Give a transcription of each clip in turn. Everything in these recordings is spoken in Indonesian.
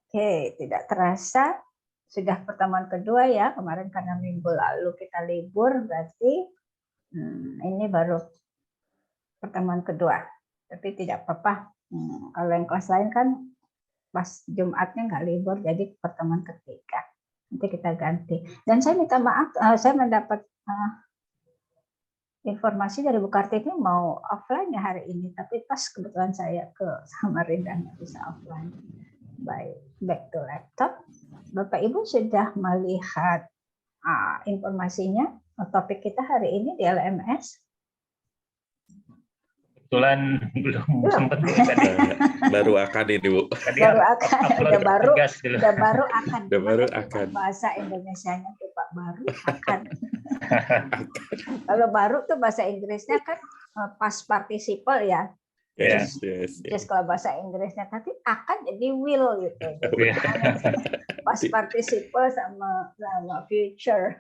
Oke, tidak terasa sudah pertemuan kedua ya. Kemarin karena minggu lalu kita libur, berarti ini baru pertemuan kedua. Tapi tidak apa-apa. Kalau yang kelas lain kan pas Jumatnya nggak libur, jadi pertemuan ketiga. Nanti kita ganti. Dan saya minta maaf, saya mendapat informasi dari Bu Kartini mau offline ya hari ini, tapi pas kebetulan saya ke Samarinda nggak bisa offline. Baik, back to laptop. Bapak Ibu sudah melihat informasinya. Topik kita hari ini di LMS. Kebetulan belum sempat baru akan ini Bu. Baru akan, udah baru akan. Udah baru akan. Bahasa Indonesianya tuh Pak, baru akan. Kalau baru tuh bahasa Inggrisnya kan past participle ya. Yes. Just kalau bahasa Inggrisnya, tapi akan jadi will gitu. Past participle sama future.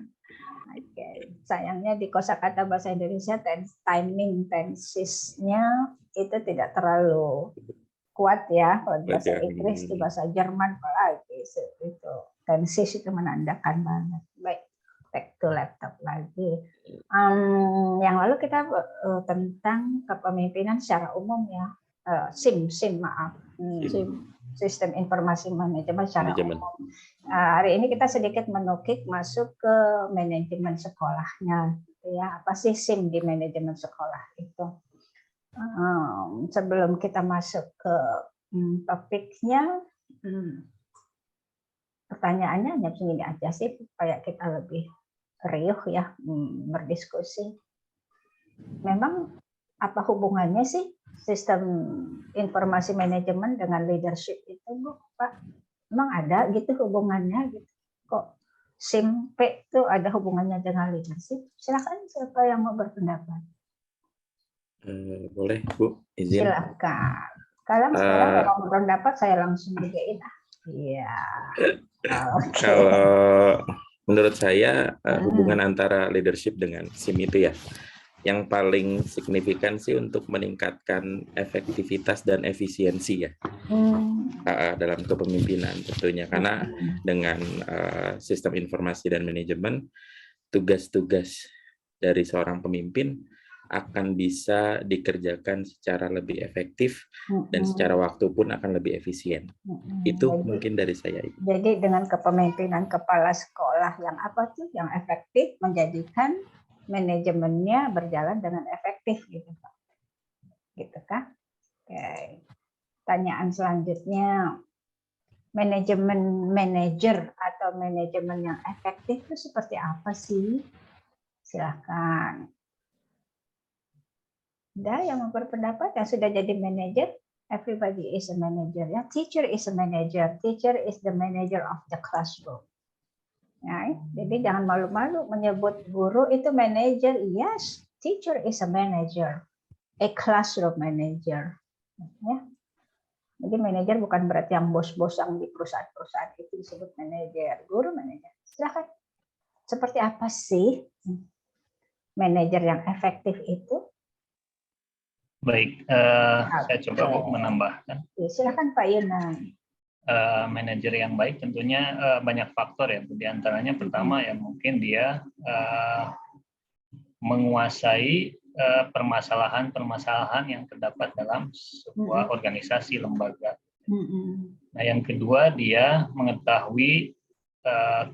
Okay. Sayangnya di kosakata bahasa Indonesia timing tensesnya itu tidak terlalu kuat ya. Kalau bahasa Inggris di bahasa Jerman apalagi itu tenses itu menandakan banget. Baik, back to laptop lagi. Yang lalu kita tentang kepemimpinan secara umum ya. SIM maaf. SIM, Sistem Informasi Manajemen secara umum. Hari ini kita sedikit menukik masuk ke manajemen sekolahnya, gitu ya. Apa sih SIM di manajemen sekolah itu? Sebelum kita masuk ke topiknya, pertanyaannya hanya begini aja sih, supaya kita lebih riuh ya berdiskusi. Memang apa hubungannya sih sistem informasi manajemen dengan leadership itu, Bu, Pak? Emang ada gitu hubungannya gitu? Kok SIMP itu ada hubungannya dengan leadership? Silakan siapa yang mau berpendapat. Boleh Bu, izin. Silakan. Kalau mau berpendapat saya langsung kerjain. Iya. Kalau menurut saya hubungan antara leadership dengan SIM itu ya, yang paling signifikan sih untuk meningkatkan efektivitas dan efisiensi ya dalam kepemimpinan tentunya, karena dengan sistem informasi dan manajemen, tugas-tugas dari seorang pemimpin akan bisa dikerjakan secara lebih efektif dan secara waktu pun akan lebih efisien. Itu jadi, mungkin dari saya. Jadi dengan kepemimpinan kepala sekolah yang apa tuh yang efektif menjadikan manajemennya berjalan dengan efektif gitu Pak. Gitu kan? Oke. Pertanyaan selanjutnya, manajemen manajer atau manajemen yang efektif itu seperti apa sih? Silahkan. Ada yang mau berpendapat yang sudah jadi manajer? Everybody is a manager. Ya, teacher is a manager. Teacher is the manager of the classroom. Ya, jadi jangan malu-malu menyebut guru itu manajer. Yes, teacher is a manager, a classroom manager. Ya. Jadi manajer bukan berarti yang bos-bos yang di perusahaan-perusahaan itu disebut manajer. Guru manajer. Silakan. Seperti apa sih manajer yang efektif itu? Baik, saya coba menambahkan. Silakan Pak Yunan. Manajer yang baik tentunya banyak faktor ya. Di antaranya pertama ya mungkin dia menguasai permasalahan-permasalahan yang terdapat dalam sebuah organisasi lembaga. Nah, yang kedua dia mengetahui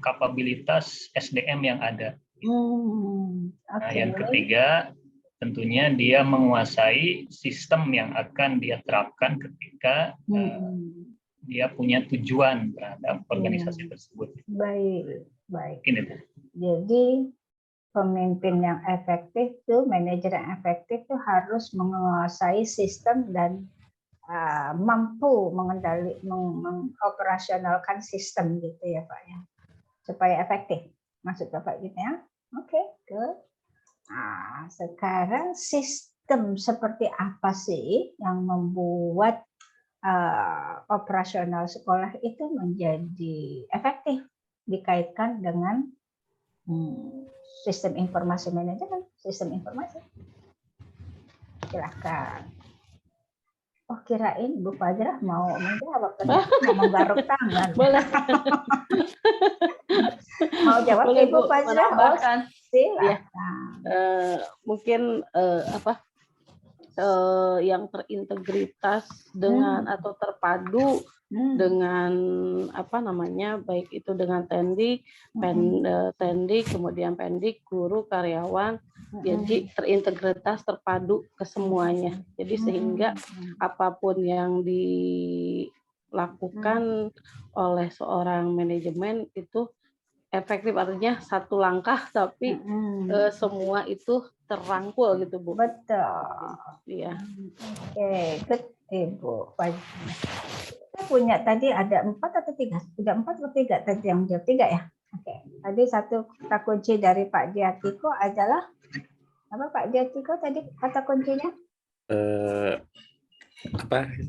kapabilitas SDM yang ada. Nah, yang ketiga tentunya dia menguasai sistem yang akan dia terapkan ketika dia punya tujuan terhadap organisasi tersebut. Baik. Ini. Jadi pemimpin yang efektif tuh, manajer yang efektif tuh harus menguasai sistem dan mampu mengoperasionalkan sistem gitu ya Pak ya, supaya efektif. Maksud Bapak gitu ya? Oke, good. Nah, sekarang sistem seperti apa sih yang membuat operasional sekolah itu menjadi efektif dikaitkan dengan sistem informasi manajemen, sistem informasi. Silakan. Oh, kirain Bu Fajrah mau menjawab, ternyata mau menggaruk tangan. Boleh. Mau jawab Boleh, Ibu Bu, Fajrah? Oh, menambahkan. silakan. Mungkin yang terintegritas dengan atau terpadu dengan baik itu dengan tendik, tendik, kemudian pendik, guru, karyawan, jadi terintegritas, terpadu ke semuanya. Jadi sehingga apapun yang dilakukan oleh seorang manajemen itu efektif, artinya satu langkah tapi semua itu terrangkul gitu, Bu. Betul. Iya. Oke, good Ibu. Kita punya tadi ada 4 atau 3? Sudah 4 atau 3 tadi yang jawab 3 ya? Oke. Tadi satu kata kunci dari Pak Diatiko adalah apa Pak Diatiko tadi kata kuncinya?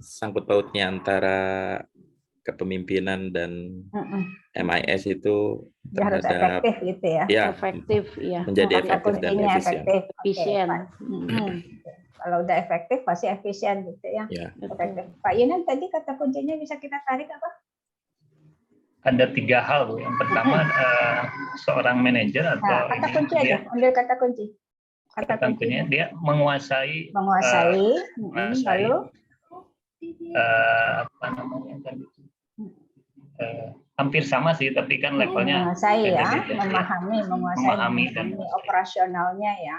Sangkut pautnya antara kepemimpinan dan MIS itu harus efektif gitu ya. Ya, efektif ya. Menjadi efektif dan efisien. Efisien. Kalau udah efektif pasti efisien gitu ya. Efektif. Pak Yunan tadi kata kuncinya bisa kita tarik apa? Ada 3 hal, Bu. Yang pertama seorang manajer atau kata kunci aja, ambil kata kunci. Kata kuncinya dia menguasai lalu hampir sama sih, tapi kan levelnya menguasai ya, memahami dan operasionalnya ya.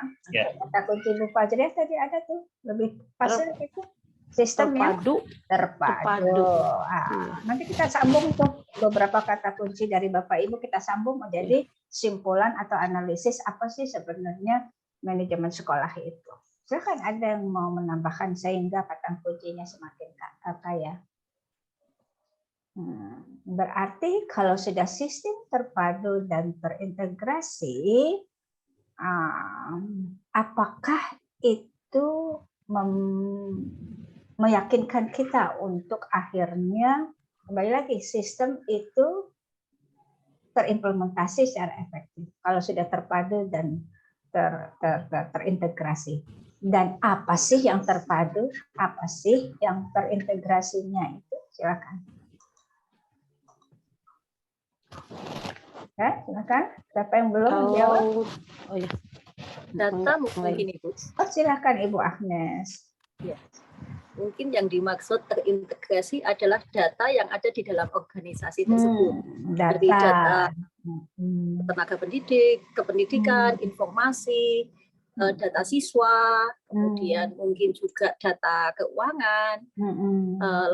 Kata kunci Bu Fajrah tadi ada tuh, lebih pas itu sistem terpadu. Nanti kita sambung tuh beberapa kata kunci dari Bapak Ibu, kita sambung menjadi simpulan atau analisis apa sih sebenarnya manajemen sekolah itu. Silakan ada yang mau menambahkan sehingga kata kuncinya semakin kaya. Berarti kalau sudah sistem terpadu dan terintegrasi, apakah itu meyakinkan kita untuk akhirnya kembali lagi sistem itu terimplementasi secara efektif kalau sudah terpadu dan terintegrasi. Dan apa sih yang terpadu, apa sih yang terintegrasinya itu? Silakan. Ya, silakan. Siapa yang belum menjawab? Oh ya. Data mungkin Ibu. Oh, silakan Ibu Agnes. Ya. Mungkin yang dimaksud terintegrasi adalah data yang ada di dalam organisasi tersebut. Seperti data tenaga pendidik, kependidikan, informasi, data siswa, kemudian mungkin juga data keuangan,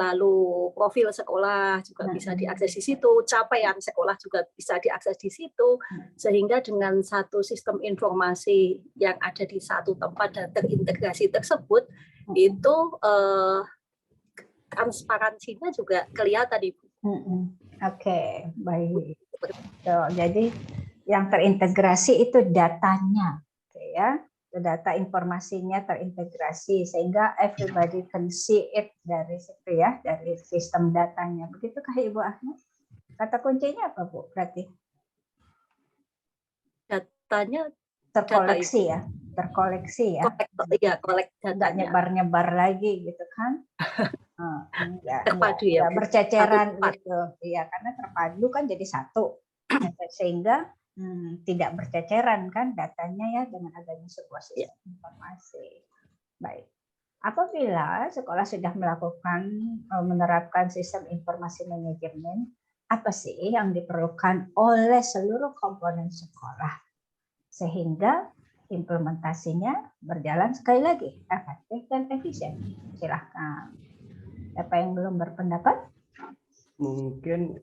lalu profil sekolah juga bisa diakses di situ, capaian sekolah juga bisa diakses di situ, sehingga dengan satu sistem informasi yang ada di satu tempat dan terintegrasi tersebut, itu transparansinya juga kelihatan, Ibu. Oke, baik. Jadi yang terintegrasi itu datanya, ya. Data informasinya terintegrasi sehingga everybody can see it dari situ ya, dari sistem datanya. Begitukah Ibu Agnes? Kata kuncinya apa Bu? Berarti datanya terkoleksi ya, terkoleksi ya. Kolek datanya. Nyebar-nyebar lagi gitu kan? Terpadu ya. Berceceran gitu. Iya, karena terpadu kan jadi satu. Sehingga tidak berceceran kan datanya ya dengan adanya sebuah sistem informasi. Baik. Apabila sekolah sudah menerapkan sistem informasi manajemen, apa sih yang diperlukan oleh seluruh komponen sekolah sehingga implementasinya berjalan sekali lagi efektif dan efisien? Silahkan. Siapa yang belum berpendapat? Mungkin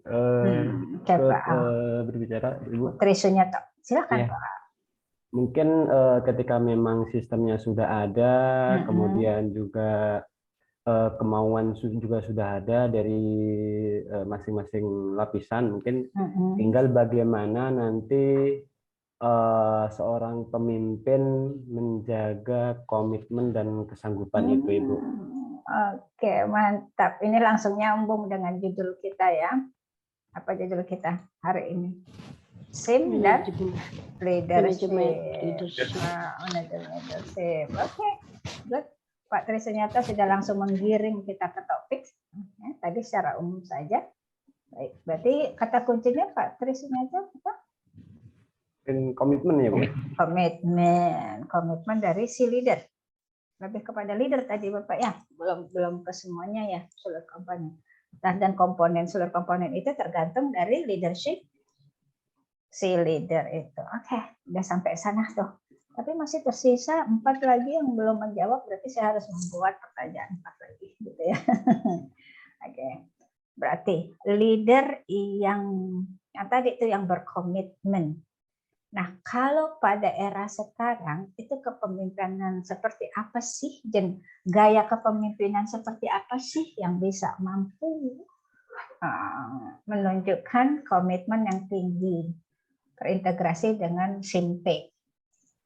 berbicara Ibu Trisunyato, silakan Pak. Mungkin ketika memang sistemnya sudah ada, kemudian juga kemauan juga sudah ada dari masing-masing lapisan, mungkin tinggal bagaimana nanti seorang pemimpin menjaga komitmen dan kesanggupan itu, Ibu. Oke, mantap. Ini langsung nyambung dengan judul kita ya. Apa judul kita hari ini? SIM dan leadership. Oke, good. Pak Tri Sunyata sudah langsung menggiring kita ke topik. Ya, tadi secara umum saja. Baik, berarti kata kuncinya Pak Tri Sunyata apa? Komitmen ya Bu? Komitmen dari si leader. Lebih kepada leader tadi Bapak ya, belum ke semuanya ya seluruh komponen. Dan seluruh komponen itu tergantung dari leadership si leader itu. Oke, udah sampai sana tuh. Tapi masih tersisa 4 lagi yang belum menjawab, berarti saya harus membuat pertanyaan 4 lagi gitu ya. Oke. Berarti leader yang tadi itu yang berkomitmen. Nah, kalau pada era sekarang itu kepemimpinan seperti apa sih? Dan gaya kepemimpinan seperti apa sih yang bisa mampu menunjukkan komitmen yang tinggi, terintegrasi dengan SIMP,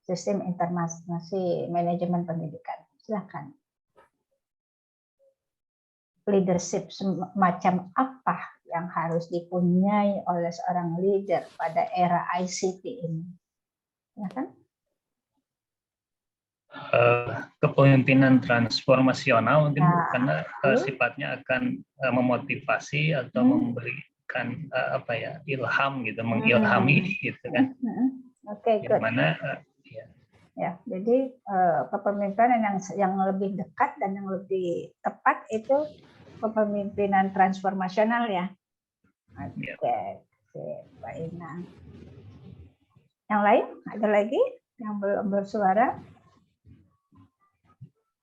Sistem Informasi Manajemen Pendidikan. Silakan. Leadership semacam apa yang harus dipunyai oleh seorang leader pada era ICT ini? Ya kan? Kepemimpinan transformasional mungkin karena sifatnya akan memotivasi atau memberikan ilham gitu, mengilhami gitu kan. Oke, good. Ya, jadi kepemimpinan yang lebih dekat dan yang lebih tepat itu kepemimpinan transformasional ya. Oke, Mbak Ina. Yang lain ada lagi yang belum bersuara?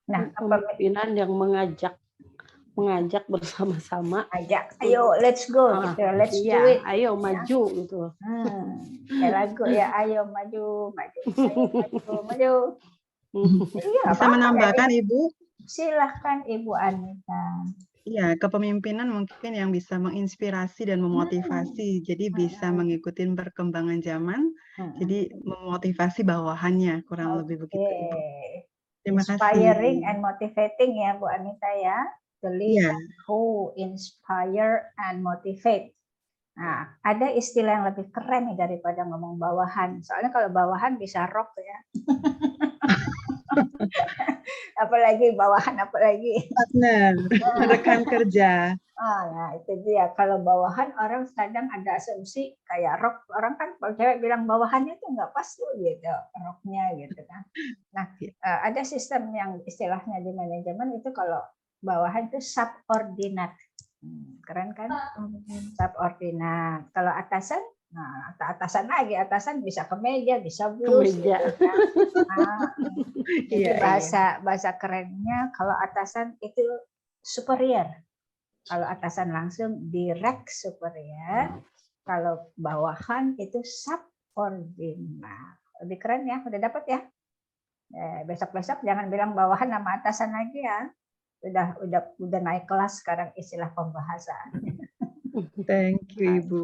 Nah, kepemimpinan yang mengajak bersama-sama. Ajak, ayo let's go, gitu. Let's do it. Ayo maju gitu. Kayak lagu ya, ayo maju. Ayo maju. Iya, bisa menambahkan Ibu? Silahkan Ibu Anita. Iya, kepemimpinan mungkin yang bisa menginspirasi dan memotivasi. Jadi bisa mengikuti perkembangan zaman. Jadi memotivasi bawahannya, kurang lebih begitu Ibu. Terima kasih. Inspiring and motivating ya Bu Anita ya. The leader who inspire and motivate. Nah, ada istilah yang lebih keren nih daripada ngomong bawahan. Soalnya kalau bawahan bisa rock ya. Apalagi bawahan, apalagi partner, rekan kerja. Nah itu dia. Kalau bawahan orang kadang ada asumsi kayak rock. Orang kan kalau cewek bilang bawahannya tuh nggak pas tuh gitu, rocknya gitu kan. Nah ada sistem yang istilahnya di manajemen itu kalau bawahan itu subordinat. Keren kan? Subordinat. Kalau atasan, nah atasan bisa ke meja, bisa bus. Gitu kan? Jadi bahasa kerennya kalau atasan itu superior. Kalau atasan langsung direct superior. Kalau bawahan itu subordinat. Lebih keren ya, udah dapat ya. Besok-besok jangan bilang bawahan nama atasan lagi ya. Udah naik kelas sekarang istilah pembahasan. Thank you Ibu.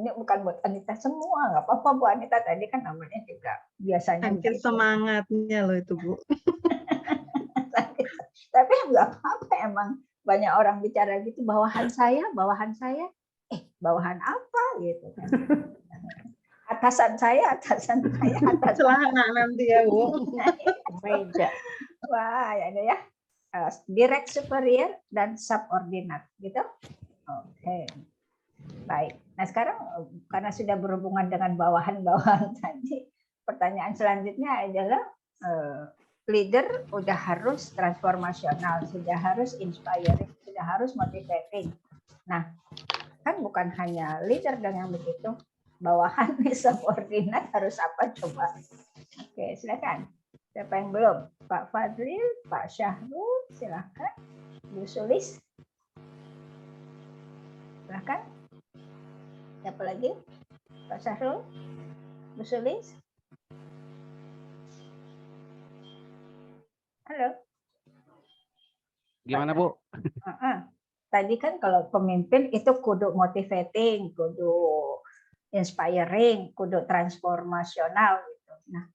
Ini bukan buat Anita semua, nggak apa-apa Bu Anita tadi kan namanya juga biasanya. Angkir semangatnya loh itu Bu. Tapi nggak apa-apa emang banyak orang bicara gitu bawahan saya, bawahan bawahan apa gitu kan. Atasan saya. Celana nanti ya Bu. Meja. Wah ya ada ya. Direct superior dan subordinat gitu. Oke. Baik. Nah, sekarang karena sudah berhubungan dengan bawahan-bawahan tadi, pertanyaan selanjutnya adalah leader udah harus transformasional, sudah harus inspiring, sudah harus motivating. Nah, kan bukan hanya leader dan yang begitu, bawahan subordinat harus apa coba? Oke, silakan. Siapa yang belum? Pak Fadlil, Pak Syahrul, silakan. Bu Sulis, silakan. Siapa lagi? Pak Syahrul, Bu Sulis. Halo. Gimana Bu? Tadi kan kalau pemimpin itu kudu motivating, kudu inspiring, kudu transformasional gitu. Nah,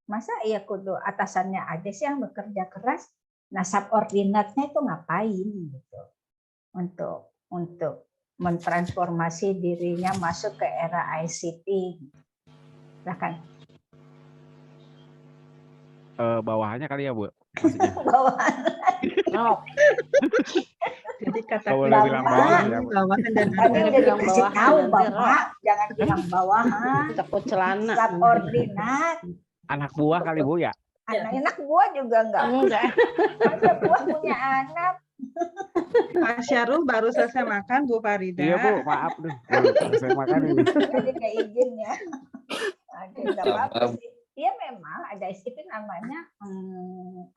masa iya kudu atasannya aja sih yang bekerja keras? Nah, subordinatnya itu ngapain gitu? Untuk mentransformasi dirinya masuk ke era ICT. Silakan. Bawahannya kali ya Bu. Bawahan. Jadi kata Boleh bilang bawahan ya, Bu. bawahan dan Kami udah bilang dikasih bawahan, tahu nanti Bapak, jangan bilang bawahan. Cekut celana. Subordinat. Anak buah kali Bu ya. Anak buah juga enggak. Masa buah punya anak. Pak Syarul baru selesai makan Bu Farida. Iya Bu, maaf nih. Saya makan ini. Jadi nggak izin ya. Ada nggak apa-apa sih. Iya memang ada itu namanya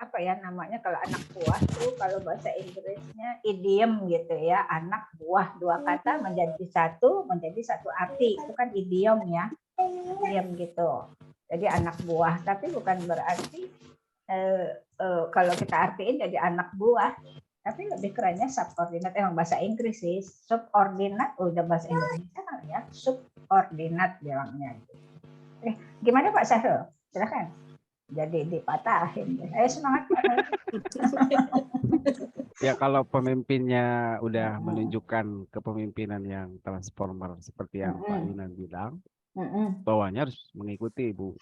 apa ya namanya kalau anak buah tuh kalau bahasa Inggrisnya idiom gitu ya, anak buah dua kata menjadi satu arti, itu kan idiom ya, idiom gitu. Jadi anak buah, tapi bukan berarti kalau kita artiin jadi anak buah, tapi lebih kerennya subordinat, emang bahasa Inggris sih, subordinat udah bahasa Indonesia kan ya, subordinat bilangnya. Gimana Pak Syahrul? Silakan. Jadi dipatahin. Ayo semangat Pak. Ya kalau pemimpinnya udah menunjukkan kepemimpinan yang transformer seperti yang Pak Yunan bilang, bawahnya harus mengikuti Bu.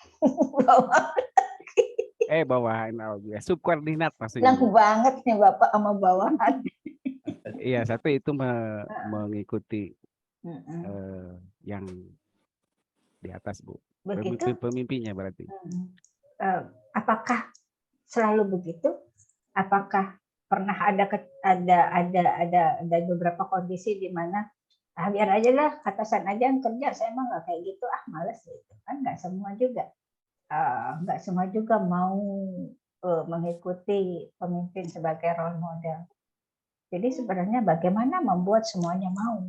Bawahan ya, subordinat maksudnya. Laku banget nih Bapak sama bawahan. Iya, satu itu mengikuti yang di atas Bu. Begitu. Pemimpinnya berarti. Apakah selalu begitu? Apakah pernah ada beberapa kondisi di mana biar aja lah atasan aja yang kerja, saya emang nggak kayak gitu, males gitu kan, nggak semua juga mau mengikuti pemimpin sebagai role model. Jadi sebenarnya bagaimana membuat semuanya mau.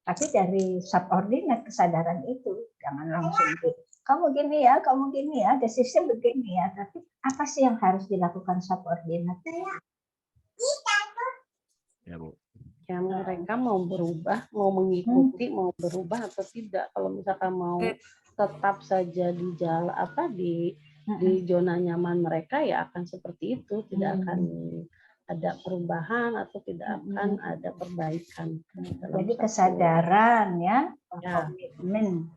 Tapi dari subordinate kesadaran itu, jangan langsung kamu gini ya, the system begini ya. Tapi apa sih yang harus dilakukan subordinate? Ya Bu. Ya mereka mau berubah, mau mengikuti, mau berubah atau tidak. Kalau misalkan mau tetap saja di jalan di zona nyaman mereka, ya akan seperti itu, tidak akan ada perubahan atau tidak akan ada perbaikan. Jadi kesadaran ya, komitmen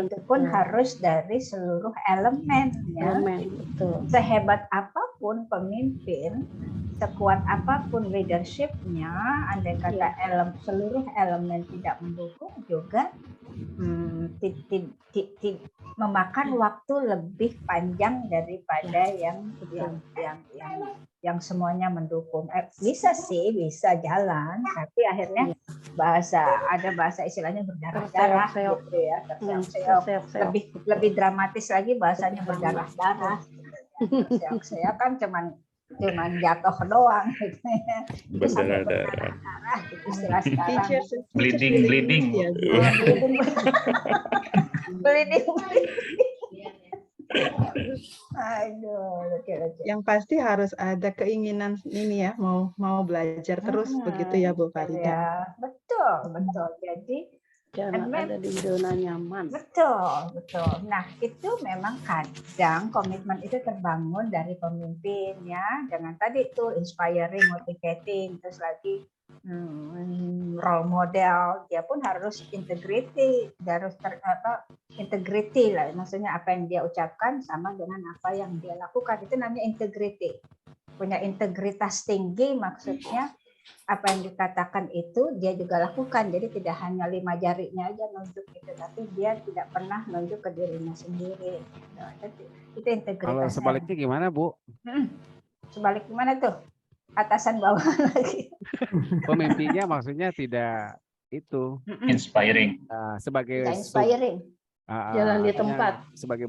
itu pun harus dari seluruh elemen ya. Betul. Sehebat apapun pemimpin, sekuat apapun leadership-nya, andai kata seluruh elemen tidak mendukung juga memakan waktu lebih panjang daripada yang semuanya mendukung. Bisa jalan, tapi akhirnya ada bahasa istilahnya berdarah-darah gitu ya, lebih dramatis lagi bahasanya berdarah-darah. Saya kan cuman jatuh doang gitu ya. Berdarah-darah. Istilah sekarang. Bleeding. Bleeding. Aduh, Yang pasti harus ada keinginan ini ya, mau belajar terus begitu ya Bu Farida. Ya, betul. Jadi jangan ada di zona nyaman. Betul. Nah, itu memang kadang komitmen itu terbangun dari pemimpin ya, dengan tadi itu inspiring, motivating, terus lagi role model, dia pun harus integrity lah, maksudnya apa yang dia ucapkan sama dengan apa yang dia lakukan, itu namanya integrity. Punya integritas tinggi, maksudnya apa yang dikatakan itu dia juga lakukan, jadi tidak hanya 5 jarinya aja nunjuk gitu, tapi dia tidak pernah nunjuk ke dirinya sendiri. Itu integritasnya. Kalau sebaliknya gimana Bu? Sebalik gimana tuh? Atasan bawah lagi. Pemimpinnya maksudnya tidak itu inspiring. Sebagai inspiring. Jalan di tempat. Sebagai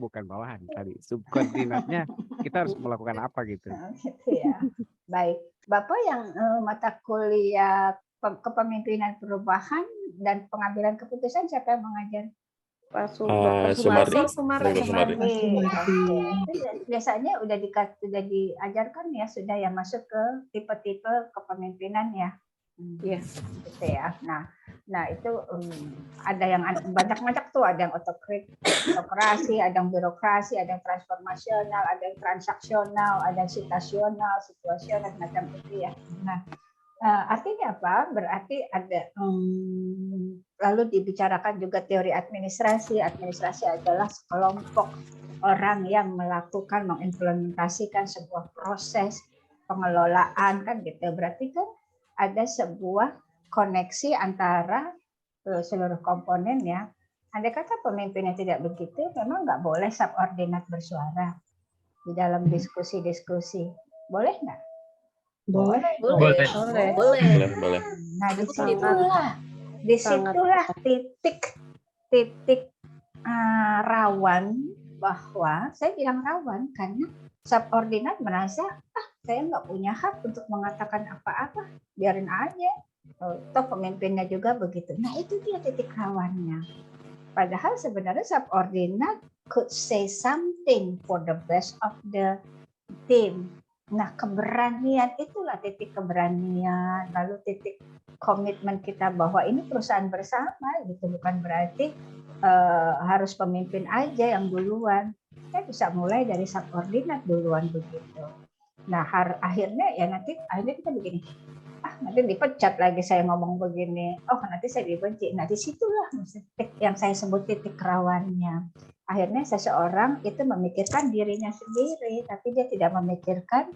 bukan bawahan tadi. Subordinatnya kita harus melakukan apa gitu. Gitu ya. Baik. Bapak yang mata kuliah kepemimpinan perubahan dan pengambilan keputusan, siapa yang mengajar? Pak Sumardi. Biasanya udah diajarkan ya, sudah ya masuk ke tipe-tipe kepemimpinan ya. Yes. Gitu ya. Nah itu ada yang banyak tuh, ada yang otokrasi, ada yang birokrasi, ada yang transformasional, ada yang transaksional, ada yang situasional, macam itu ya. Nah Artinya apa? Berarti ada lalu dibicarakan juga teori administrasi. Administrasi adalah sekelompok orang yang melakukan, mengimplementasikan sebuah proses pengelolaan kan gitu. Berarti kan ada sebuah koneksi antara seluruh komponen ya. Andai kata pemimpinnya tidak begitu, memang nggak boleh subordinat bersuara di dalam diskusi-diskusi. Boleh nggak? Boleh. Nah, disitulah titik rawan, bahwa saya bilang rawan karena subordinat merasa saya nggak punya hak untuk mengatakan apa-apa, biarin aja. Toh pemimpinnya juga begitu. Nah, itu dia titik rawannya. Padahal sebenarnya subordinat could say something for the best of the team. Nah, keberanian itulah titik keberanian, lalu titik komitmen kita bahwa ini perusahaan bersama, gitu. Bukan berarti harus pemimpin aja yang duluan. Kita bisa mulai dari subordinat duluan begitu. Nah, akhirnya kita begini. Nanti dipecat lagi saya ngomong begini. Nanti saya dibenci. Nah, disitulah titik yang saya sebut titik rawannya. Akhirnya seseorang itu memikirkan dirinya sendiri, tapi dia tidak memikirkan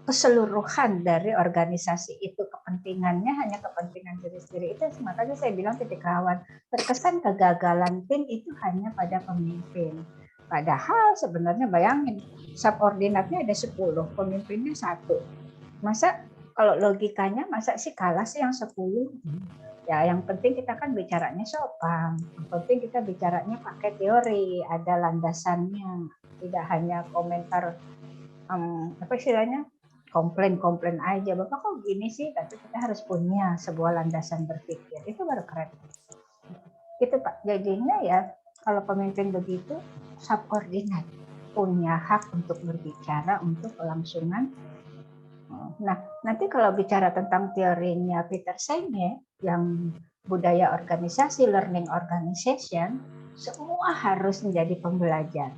keseluruhan dari organisasi itu. Kepentingannya hanya kepentingan diri sendiri. Itu makanya saya bilang titik rawan. Terkesan kegagalan tim itu hanya pada pemimpin. Padahal sebenarnya bayangin, subordinatnya ada 10, pemimpinnya 1. Masa kalau logikanya masa sih kalah sih yang 10? Ya, yang penting kita kan bicaranya sopan. Yang penting kita bicaranya pakai teori, ada landasannya. Tidak hanya komentar komplain aja. Bapak kok gini sih? Tapi kita harus punya sebuah landasan berpikir. Itu baru keren. Itu Pak. Jadinya ya kalau pemimpin begitu, subordinat punya hak untuk berbicara untuk kelangsungan. Nah, nanti kalau bicara tentang teorinya Peter Senge yang budaya organisasi, learning organization, semua harus menjadi pembelajar,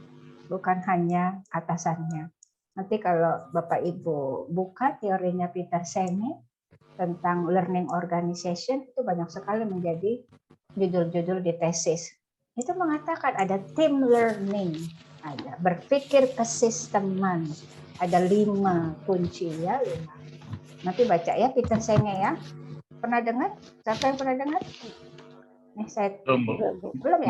bukan hanya atasannya. Nanti kalau Bapak Ibu buka teorinya Peter Senge tentang learning organization, itu banyak sekali menjadi judul-judul di tesis. Itu mengatakan ada team learning, ada berpikir kesisteman, ada 5 kunci ya. 5. Nanti baca ya Peter Senge ya. Pernah dengar? Siapa yang pernah dengar? Saya belum ya?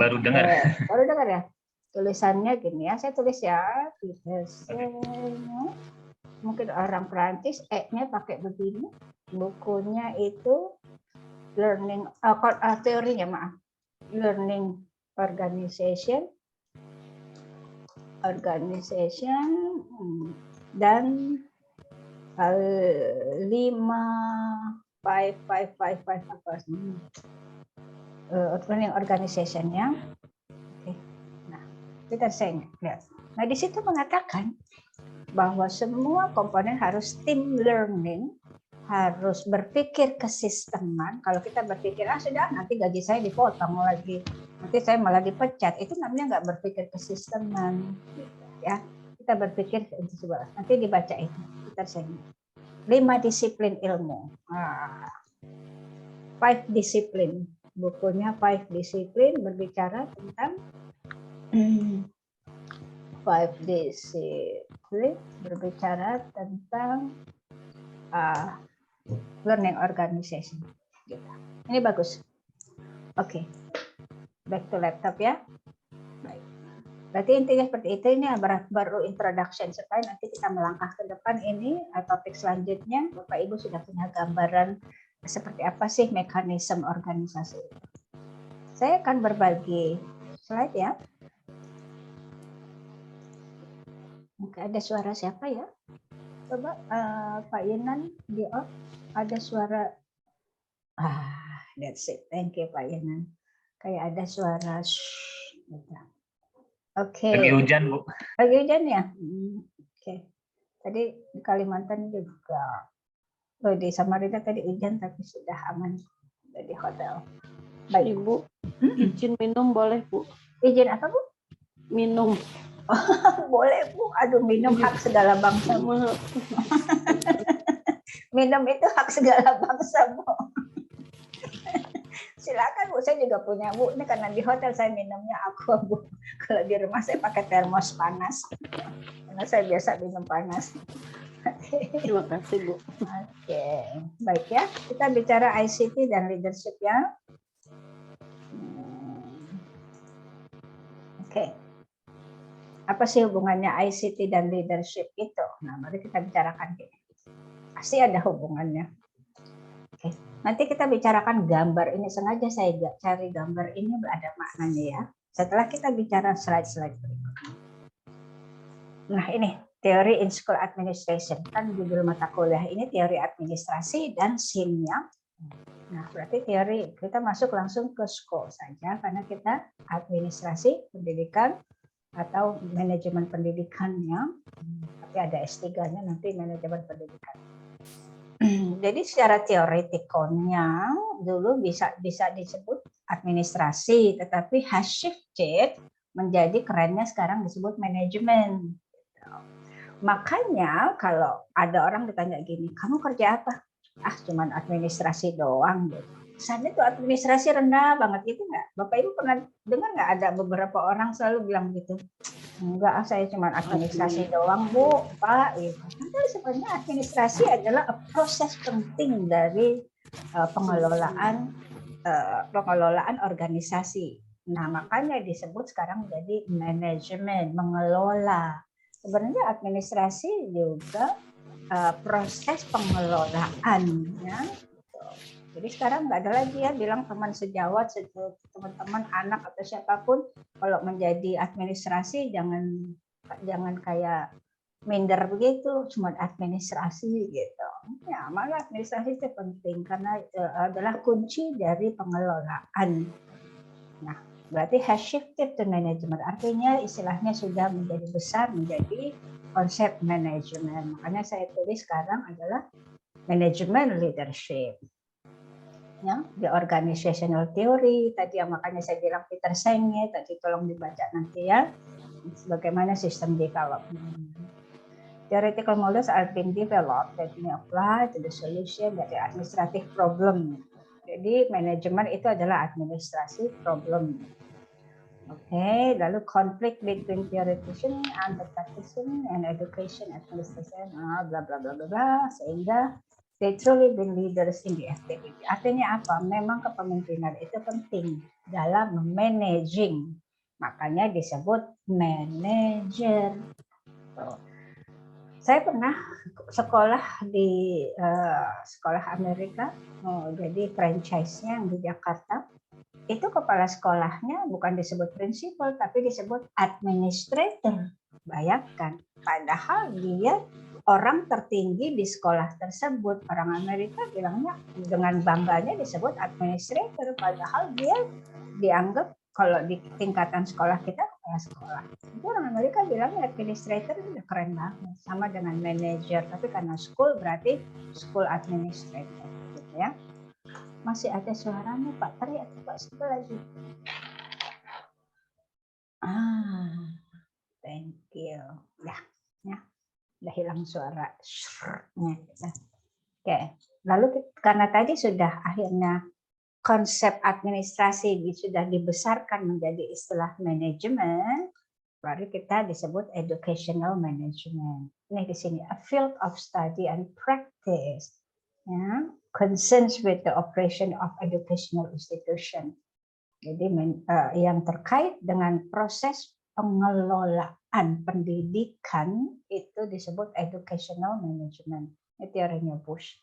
Baru dengar ya. Tulisannya gini ya, saya tulis ya. Peter Senge. Mungkin orang Perancis, E-nya pakai begini. Bukunya itu learning, teorinya maaf. Learning organization dan 5 learning organization ya. Oke. Nah, kita lihat. Nah, di situ mengatakan bahwa semua komponen harus team learning, harus berpikir kesisteman. Kalau kita berpikir sudah nanti gaji saya dipotong lagi, nanti saya malah dipecat, itu namanya nggak berpikir kesisteman ya. Kita berpikir nanti dibaca itu kita 5 disiplin ilmu, 5 disiplin, bukunya 5 disiplin berbicara tentang 5 disiplin berbicara tentang learning organization. Ini bagus. Oke. Back to laptop ya. Baik. Berarti intinya seperti itu. Ini baru introduction supaya nanti kita melangkah ke depan. Ini topik selanjutnya. Bapak Ibu sudah punya gambaran seperti apa sih mekanisme organisasi. Saya akan berbagi slide ya. Oke, ada suara siapa ya? Coba Pak Yenan di off. Ada suara. That's it. Thank you Pak Yenan. Kayak ada suara. Oke. Lagi hujan Bu. Lagi hujan ya. Oke. Tadi di Kalimantan juga. Di Samarinda tadi hujan tapi sudah aman di hotel. Baik Ibu, izin minum boleh Bu? Izin apa Bu? Minum. Boleh Bu, aduh minum hak segala bangsa. Minum itu hak segala bangsa Bu. Silakan Bu, saya juga punya Bu. Ini karena di hotel saya minumnya aqua Bu. Kalau di rumah saya pakai termos panas. Karena saya biasa minum panas. Terima kasih Bu. Oke, baik ya. Kita bicara ICT dan leadership ya. Oke. Apa sih hubungannya ICT dan leadership itu? Nah, mari kita bicarakan ini. Pasti ada hubungannya. Oke. Nanti kita bicarakan gambar ini. Sengaja saya cari gambar ini ada maknanya ya. Setelah kita bicara slide-slide berikutnya. Nah, ini teori in school administration. Kan judul mata kuliah ini teori administrasi dan SIM-nya. Nah, berarti teori kita masuk langsung ke school saja karena kita administrasi pendidikan atau manajemen pendidikannya. Tapi ada S3-nya nanti manajemen pendidikan. Jadi secara teoretikalnya dulu bisa disebut administrasi, tetapi has shifted menjadi kerennya sekarang disebut manajemen. Makanya kalau ada orang ditanya gini, kamu kerja apa? Ah, cuman administrasi doang gitu. Kesannya tuh administrasi rendah banget gitu nggak? Bapak Ibu pernah dengar nggak ada beberapa orang selalu bilang gitu? Enggak, saya cuman administrasi doang Bu, Pak. Gitu. Padahal sebenarnya administrasi adalah proses penting dari pengelolaan organisasi. Nah, makanya disebut sekarang menjadi manajemen, mengelola. Sebenarnya administrasi juga proses pengelolaan ya. Jadi sekarang nggak ada lagi ya bilang teman sejawat, teman-teman anak atau siapapun kalau menjadi administrasi jangan kayak minder begitu, cuma administrasi gitu. Ya, malah administrasi itu penting karena adalah kunci dari pengelolaan. Nah, berarti has shifted to management. Artinya istilahnya sudah menjadi besar menjadi konsep manajemen. Makanya saya tulis sekarang adalah manajemen leadership. Ya, the organizational theory tadi yang makanya saya bilang Peter Senge tadi tolong dibaca nanti ya. Bagaimana sistem development. Theoretical models are being developed that may apply to the solution dari administrative problem. Jadi manajemen itu adalah administrasi problem. Oke, lalu conflict between theoretician and the practitioner and education administration, bla bla bla bla bla, sehingga they truly be leaders in the activity. Artinya apa? Memang kepemimpinan itu penting dalam managing. Makanya disebut manager. Saya pernah sekolah di sekolah Amerika, jadi franchise-nya yang di Jakarta. Itu kepala sekolahnya bukan disebut prinsipal, tapi disebut administrator. Bayangkan, padahal dia orang tertinggi di sekolah tersebut. Orang Amerika bilangnya dengan bangganya disebut administrator, padahal dia dianggap kalau di tingkatan sekolah kita kepala sekolah. Itu orang Amerika bilangnya administrator itu udah keren banget, sama dengan manager, tapi karena school berarti school administrator, gitu ya. Masih ada suaranya Pak, teriak Pak satu lagi. Thank you. Ya. Udah hilang suara. Oke. Lalu karena tadi sudah akhirnya konsep administrasi sudah dibesarkan menjadi istilah manajemen, baru kita disebut educational management. Ini di sini a field of study and practice, ya, concerns with the operation of educational institution. Jadi yang terkait dengan proses pengelolaan pendidikan itu disebut educational management. Ini teorinya Bush.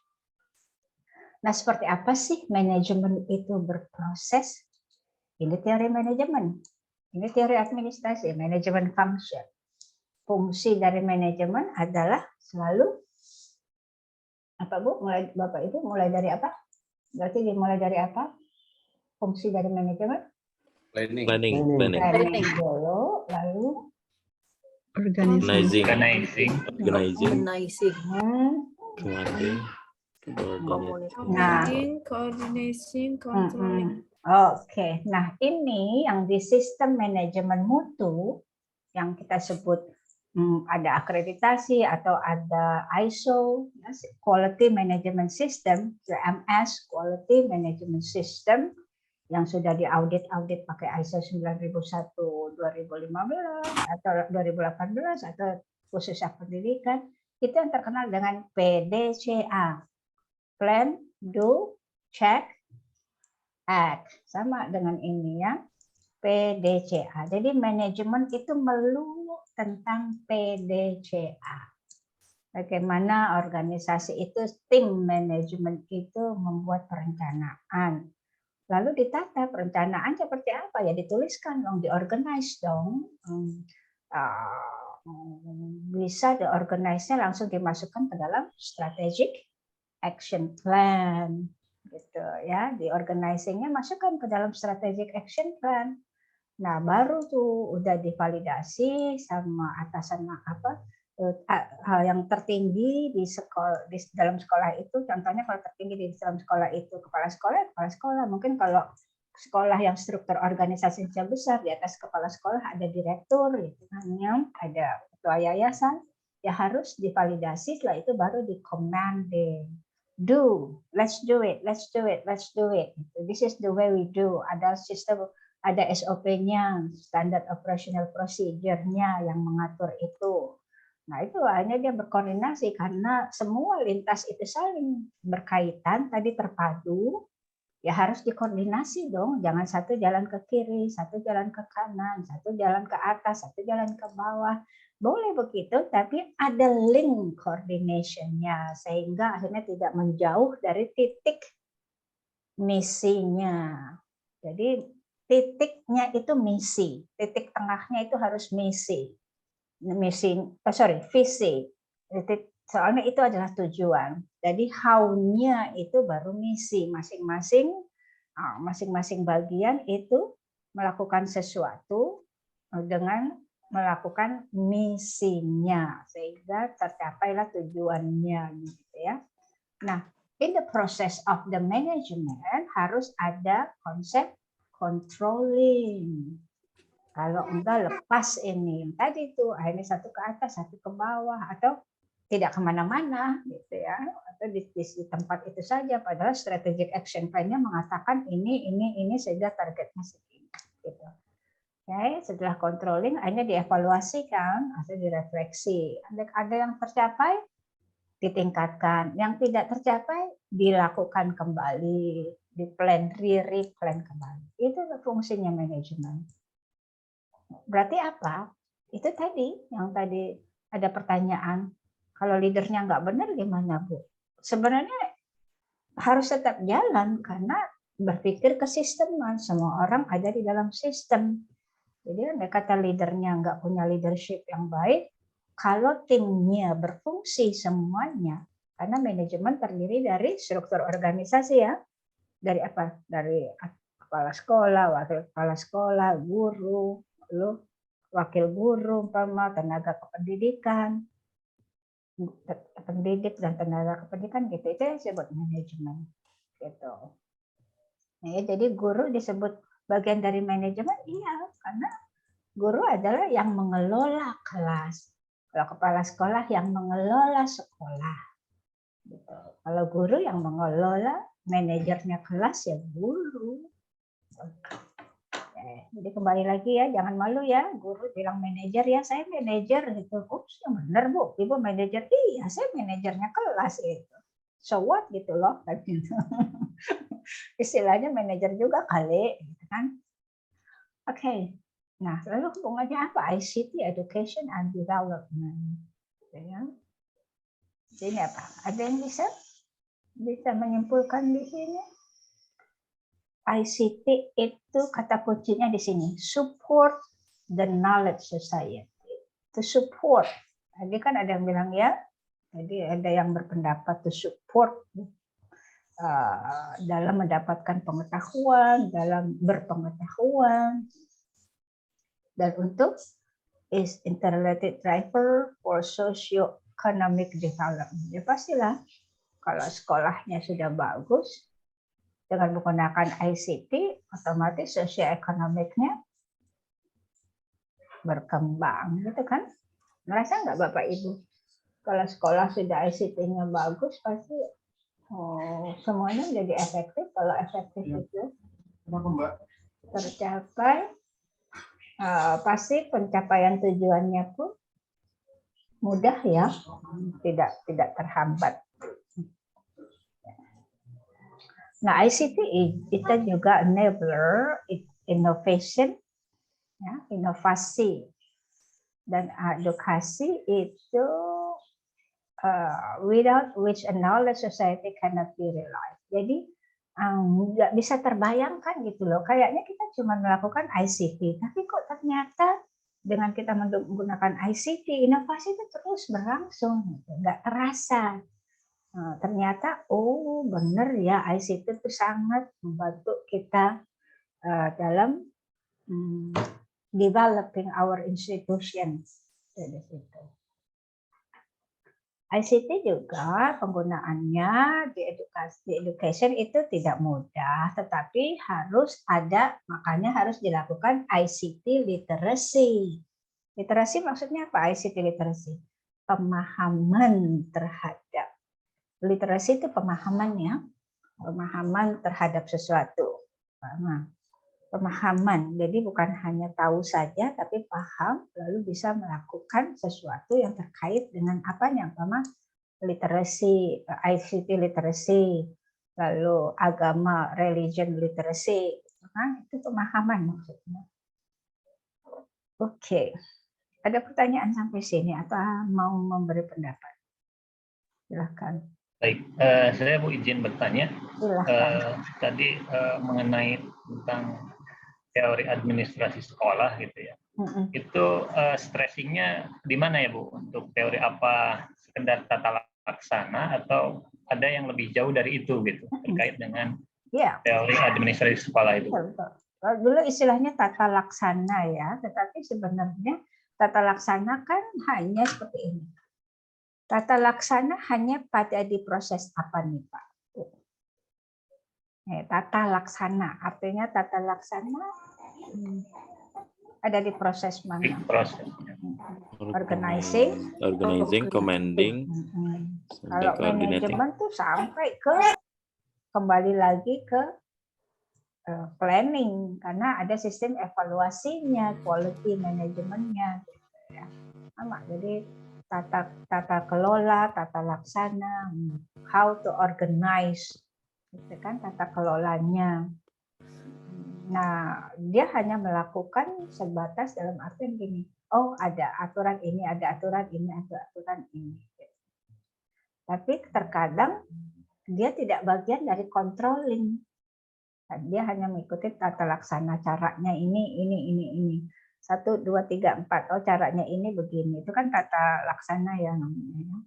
Nah, seperti apa sih manajemen itu berproses? Ini teori manajemen. Ini teori administrasi, manajemen function. Fungsi dari manajemen adalah selalu apa Bu? Bapak Ibu mulai dari apa? Berarti dimulai dari apa? Fungsi dari manajemen? Planning dulu, lalu organizing. Coordination, controlling. Oke, nah ini yang di sistem manajemen mutu yang kita sebut ada akreditasi atau ada ISO, Quality Management System, QMS, Quality Management System, yang sudah diaudit pakai ISO 9001 2015 atau 2018 atau khusus pendidikan, itu yang terkenal dengan PDCA, Plan, Do, Check, Act. Sama dengan ini ya, PDCA. Jadi manajemen itu melulu tentang PDCA. Bagaimana organisasi itu, tim manajemen itu membuat perencanaan. Lalu ditata perencanaan seperti apa? Ya dituliskan dong, diorganize dong. Bisa diorganize-nya langsung dimasukkan ke dalam strategic action plan. Gitu ya, diorganizing-nya masukkan ke dalam strategic action plan. Nah, baru tuh udah divalidasi sama atasan hal yang tertinggi di sekolah, di dalam sekolah itu. Contohnya kalau tertinggi di dalam sekolah itu kepala sekolah. Mungkin kalau sekolah yang struktur organisasinya besar, di atas kepala sekolah ada direktur, gitu kan, yang ada ketua yayasan, ya harus divalidasi. Setelah itu baru di commanding. Do, let's do it. This is the way we do. Ada sistem, ada SOP-nya, standard operational procedure-nya yang mengatur itu. Nah, itu hanya dia berkoordinasi karena semua lintas itu saling berkaitan, tadi terpadu, ya harus dikoordinasi dong. Jangan satu jalan ke kiri, satu jalan ke kanan, satu jalan ke atas, satu jalan ke bawah. Boleh begitu, tapi ada link coordination-nya sehingga akhirnya tidak menjauh dari titik misinya. Jadi titiknya itu misi, titik tengahnya itu harus visi. Soalnya itu adalah tujuan. Jadi how-nya itu baru misi. Masing-masing bagian itu melakukan sesuatu dengan melakukan misinya sehingga tercapailah tujuannya, gitu ya. Nah, in the process of the management harus ada konsep controlling. Kalau enggak lepas ini, tadi itu akhirnya satu ke atas, satu ke bawah, atau tidak kemana-mana, gitu ya, atau di tempat itu saja. Padahal strategic action plan-nya mengatakan ini sehingga targetnya segini. Gitu. Oke, setelah controlling, akhirnya dievaluasi kan, atau direfleksi. Ada yang tercapai, ditingkatkan. Yang tidak tercapai, dilakukan kembali, di-plan kembali. Itu fungsinya manajemen. Berarti apa? Itu tadi, yang tadi ada pertanyaan, kalau leadernya nggak benar gimana, Bu? Sebenarnya harus tetap jalan karena berpikir kesisteman. Semua orang ada di dalam sistem. Jadi andai kata leadernya nggak punya leadership yang baik, kalau timnya berfungsi semuanya, karena manajemen terdiri dari struktur organisasi ya, dari apa? Dari kepala sekolah, wakil kepala sekolah, guru, lalu wakil guru, tenaga kependidikan, pendidik dan tenaga kependidikan gitu, itu yang disebut manajemen gitu. Nah, ya, jadi guru disebut bagian dari manajemen, iya, karena guru adalah yang mengelola kelas. Kalau kepala sekolah yang mengelola sekolah, gitu. Kalau guru yang mengelola, manajernya kelas ya guru. Jadi kembali lagi ya, jangan malu ya, guru bilang manajer ya, saya manajer gitu. Ups, yang benar Bu, Ibu manajer. Iya, saya manajernya kelas itu. So what gitu loh, gitu. Istilahnya manajer juga kali, gitu kan? Oke. Nah, lalu hubungannya apa? ICT, Education and Development. Ya. Ini apa? Ada yang bisa menyimpulkan di sini? ICT itu kata kuncinya di sini, support the knowledge society. To support. Tadi kan ada yang bilang ya, jadi ada yang berpendapat to support dalam mendapatkan pengetahuan, dalam berpengetahuan, dan untuk is interrelated driver for socio-economic development. Ya pastilah kalau sekolahnya sudah bagus, dengan menggunakan ICT, otomatis socio-ekonomiknya berkembang, gitu kan? Merasa nggak Bapak Ibu? Kalau sekolah sudah ICT-nya bagus, pasti semuanya menjadi efektif. Kalau efektif itu tercapai, pasti pencapaian tujuannya pun mudah ya, tidak terhambat. Nah, ICT itu juga enabler innovation, ya, inovasi dan edukasi itu without which a knowledge society cannot be realized. Jadi nggak bisa terbayangkan gitu loh. Kayaknya kita cuma melakukan ICT, tapi kok ternyata dengan kita menggunakan ICT, inovasi itu terus berlangsung, gitu. Nggak terasa. Ternyata benar ya, ICT itu sangat membantu kita dalam developing our institutions. Dari situ. ICT juga penggunaannya di education itu tidak mudah, tetapi makanya harus dilakukan ICT literacy. Literasi maksudnya apa? ICT literacy, pemahaman terhadap. Literasi itu pemahaman ya, pemahaman terhadap sesuatu. Pemahaman, jadi bukan hanya tahu saja, tapi paham, lalu bisa melakukan sesuatu yang terkait dengan apanya, literasi, ICT literacy, lalu agama, religion literacy, itu pemahaman maksudnya. Oke, ada pertanyaan sampai sini atau mau memberi pendapat? Silakan. Baik, saya mau izin bertanya. Tadi mengenai tentang teori administrasi sekolah gitu ya. Itu stressingnya di mana ya Bu? Untuk teori apa? Sekedar tata laksana atau ada yang lebih jauh dari itu gitu terkait dengan teori administrasi sekolah itu? Dulu istilahnya tata laksana ya, tetapi sebenarnya tata laksana kan hanya seperti ini. Tata laksana hanya pada di proses apa nih Pak? Tata laksana, artinya tata laksana ada di proses mana? Organizing, commanding. Kalau manajemen tuh sampai kembali lagi ke planning, karena ada sistem evaluasinya, quality manajemennya. Jadi tata kelola, tata laksana, how to organize, itu kan tata kelolanya. Nah, dia hanya melakukan sebatas dalam artian gini, ada aturan ini, ada aturan ini, ada aturan ini. Tapi terkadang dia tidak bagian dari controlling. Dia hanya mengikuti tata laksana, caranya ini. 1, 2, 3, 4. Caranya ini begini. Itu kan tata laksana ya namanya.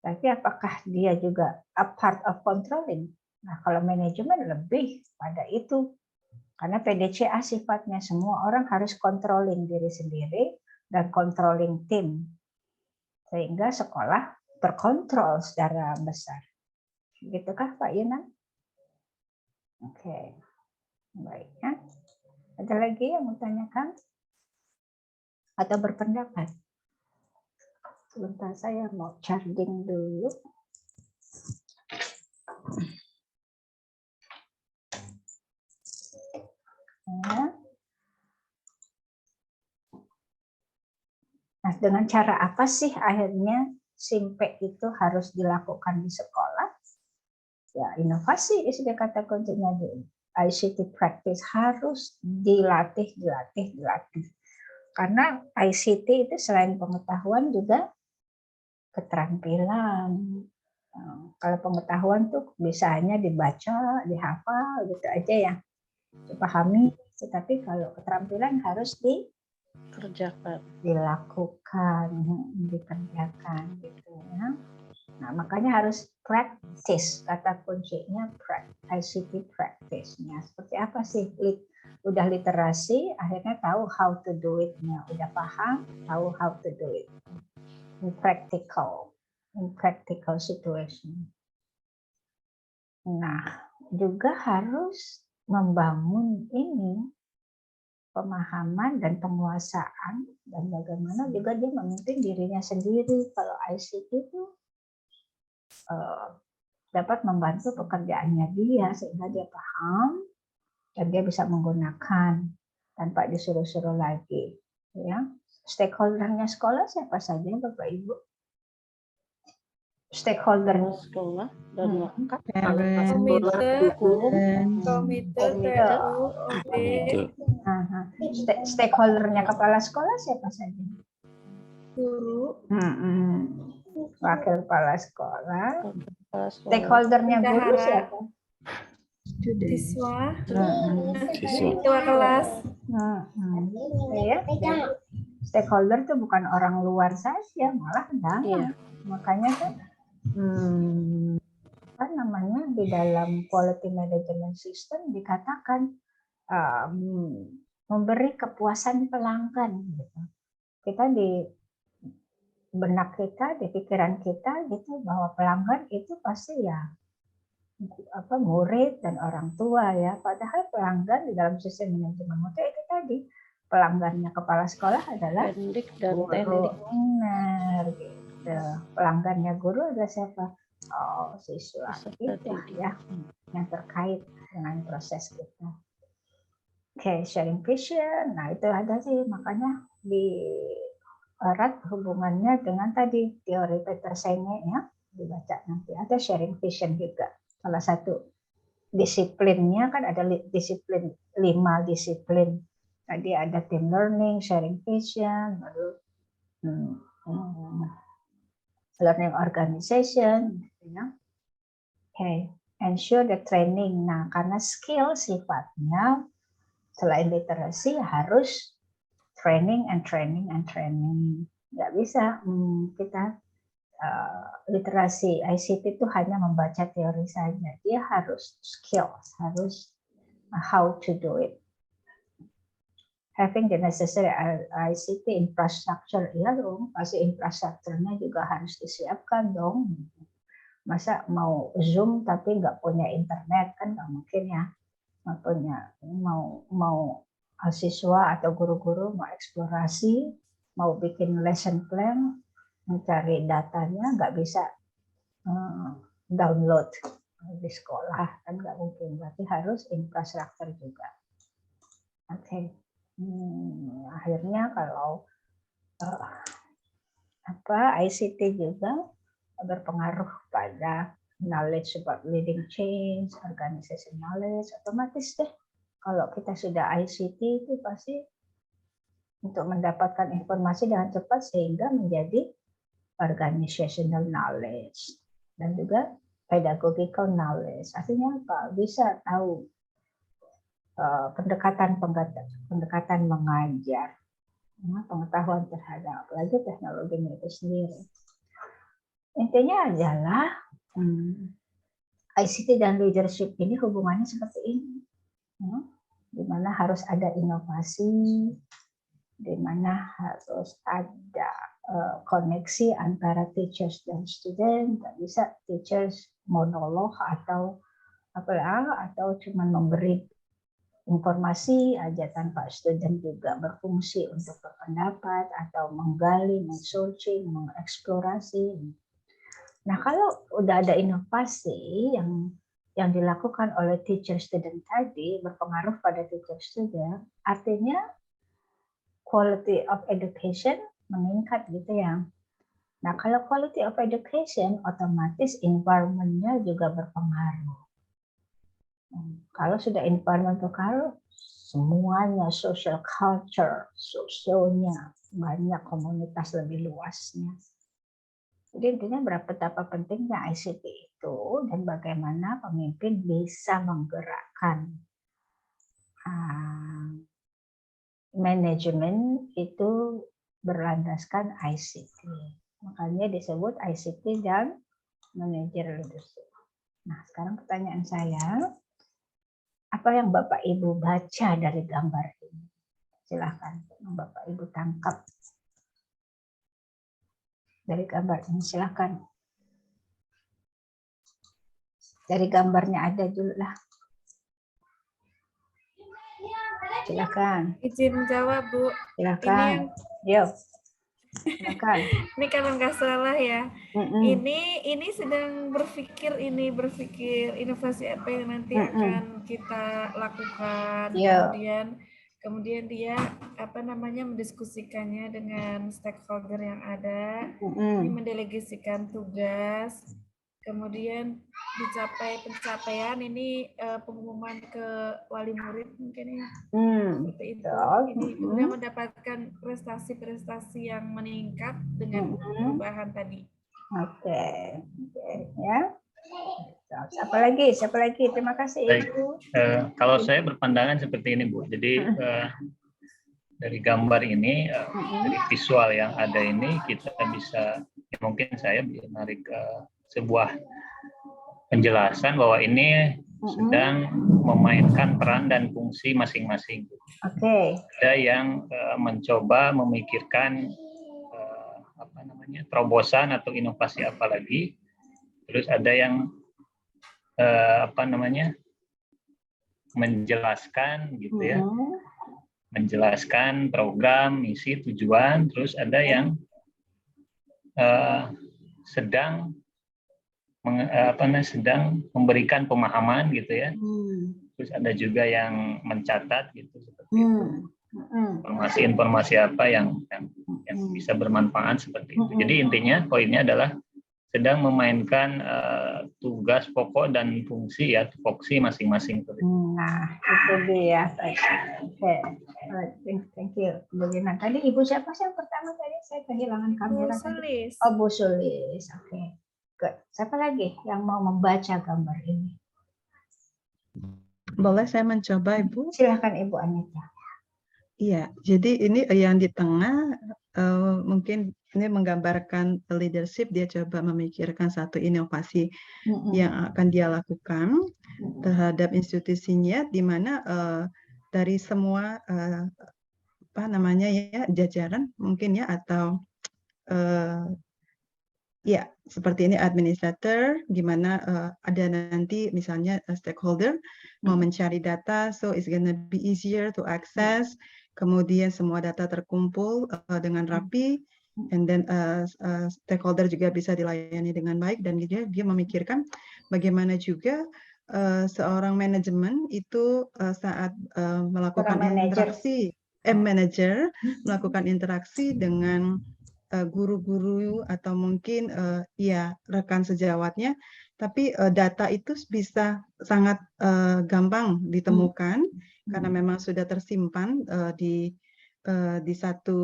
Tapi apakah dia juga a part of controlling? Nah, kalau manajemen lebih pada itu. Karena PDCA sifatnya semua orang harus controlling diri sendiri dan controlling tim. Sehingga sekolah terkontrol secara besar. Gitukah Pak Yunan? Oke. Baik ya. Ada lagi yang mau tanyakan? Atau berpendapat? Sebentar saya mau charging dulu. Ya. Nah, dengan cara apa sih akhirnya SIMPE itu harus dilakukan di sekolah? Ya, inovasi sudah kata kuncinya di ICT practice harus dilatih. Karena ICT itu selain pengetahuan juga keterampilan. Kalau pengetahuan tuh bisa hanya dibaca, dihafal gitu aja ya, dipahami. Tetapi kalau keterampilan harus dikerjakan, dilakukan, dikerjakan gitu ya. Nah, makanya harus practice, kata kuncinya ICT practice-nya. Seperti apa sih? Udah literasi, akhirnya tahu how to do it-nya. Udah paham, tahu how to do it. In practical situation. Nah, juga harus membangun ini pemahaman dan penguasaan, dan bagaimana juga dia memimpin dirinya sendiri. Kalau ICT itu dapat membantu pekerjaannya dia sehingga dia paham dan dia bisa menggunakan tanpa disuruh-suruh lagi. Ya, stakeholdernya sekolah siapa saja, Bapak Ibu? Stakeholder sekolah dan stakeholdernya kepala sekolah siapa saja? Guru, wakil kepala sekolah. Stakeholdernya guru siapa? siswa, Siswa. ketua kelas. Ya, stakeholder itu bukan orang luar saja, malah dalam. Makanya kan apa namanya di dalam quality management system dikatakan memberi kepuasan pelanggan. Gitu. Kita di benak kita, di pikiran kita gitu bahwa pelanggan itu pasti ya murid dan orang tua ya. Padahal pelanggan di dalam sistem manajemen mutu itu tadi pelanggannya kepala sekolah adalah pendidik dan guru. Benar gitu. Pelanggannya guru adalah siapa? Oh, siswa kita ya, yang terkait dengan proses kita. Oke, sharing vision. Nah, itu ada sih, makanya di erat hubungannya dengan tadi teori Peter Senge ya, dibaca nanti. Ada sharing vision juga. Salah satu disiplinnya kan ada disiplin 5 disiplin. Tadi ada team learning, sharing vision, lalu learning organization, ya. Okay. Ensure the training. Nah, karena skill sifatnya selain literasi harus training and training and training. Nggak bisa kita literasi ICT itu hanya membaca teori saja. Dia harus skills, harus how to do it. Having the necessary ICT infrastructure, ya dong, pasti infrastrukturnya juga harus disiapkan dong. Masa mau Zoom tapi nggak punya internet kan nggak mungkin ya. Nggak punya, mau siswa atau guru-guru mau eksplorasi, mau bikin lesson plan, mencari datanya nggak bisa download di sekolah kan nggak mungkin. Berarti harus infrastruktur juga. Oke. Akhirnya kalau ICT juga berpengaruh pada knowledge about leading change, organization knowledge, otomatis deh kalau kita sudah ICT itu pasti untuk mendapatkan informasi dengan cepat sehingga menjadi organizational knowledge dan juga pedagogical knowledge. Artinya apa? Bisa tahu pendekatan mengajar, pengetahuan terhadap apalagi teknologinya itu sendiri. Intinya adalah ICT dan leadership ini hubungannya seperti ini, di mana harus ada inovasi, di mana harus ada koneksi antara teachers dan student. Nggak bisa teachers monolog atau cuma memberi informasi aja tanpa student juga berfungsi untuk berpendapat atau menggali, men-searching, mengeksplorasi. Nah, kalau udah ada inovasi yang dilakukan oleh teacher student tadi berpengaruh pada teacher student, artinya quality of education meningkat gitu ya. Nah, kalau quality of education otomatis environment-nya juga berpengaruh. Kalau sudah environment berpengaruh, semuanya social culture, sosionya banyak, komunitas lebih luasnya. Jadi intinya betapa pentingnya ICT itu dan bagaimana pemimpin bisa menggerakkan manajemen itu berlandaskan ICT. Makanya disebut ICT dan manager leadership. Nah, sekarang pertanyaan saya, apa yang Bapak Ibu baca dari gambar ini? Silahkan, Bapak Ibu tangkap dari gambar ini, silahkan. Dari gambarnya ada dulu lah. Silakan. Izin jawab, Bu. Silakan. Yo. Silakan. Ini kalau nggak salah ya. Ini sedang berpikir inovasi apa yang nanti akan kita lakukan. Kemudian dia mendiskusikannya dengan stakeholder yang ada. Ini mendelegasikan tugas. Kemudian dicapai pencapaian ini pengumuman ke wali murid mungkin ya. Seperti itu. Ini kemudian mendapatkan prestasi-prestasi yang meningkat dengan perubahan tadi. Oke, ya. Siapa lagi? Terima kasih, Ibu. Kalau saya berpandangan seperti ini, Bu. Jadi dari gambar ini, dari visual yang ada ini, kita bisa, mungkin saya menarik sebuah penjelasan bahwa ini sedang memainkan peran dan fungsi masing-masing. Ada yang mencoba memikirkan terobosan atau inovasi apa lagi, terus ada yang menjelaskan gitu ya, menjelaskan program, misi, tujuan, terus ada yang sedang memberikan pemahaman gitu ya, terus ada juga yang mencatat gitu seperti itu, informasi-informasi apa yang bisa bermanfaat seperti itu. Jadi intinya poinnya adalah sedang memainkan tugas pokok dan fungsi masing-masing. Nah, itu dia. Oke, thank you. Bagaimana tadi Ibu siapa sih yang pertama tadi? Saya kehilangan kamera. Bu Sulis. Oh, Bu Sulis. Oke. Good. Siapa lagi yang mau membaca gambar ini? Boleh saya mencoba, Ibu? Silakan Ibu Anita. Iya, jadi ini yang di tengah mungkin ini menggambarkan leadership, dia coba memikirkan satu inovasi yang akan dia lakukan terhadap institusinya, di mana dari semua jajaran mungkin ya, atau ya seperti ini administrator, di mana ada nanti misalnya stakeholder mau mencari data, so it's gonna be easier to access. Kemudian semua data terkumpul dengan rapi, and then stakeholder juga bisa dilayani dengan baik, dan dia memikirkan bagaimana juga seorang manajemen itu saat melakukan interaksi, manager melakukan interaksi dengan guru-guru atau mungkin rekan sejawatnya, tapi data itu bisa sangat gampang ditemukan karena memang sudah tersimpan di satu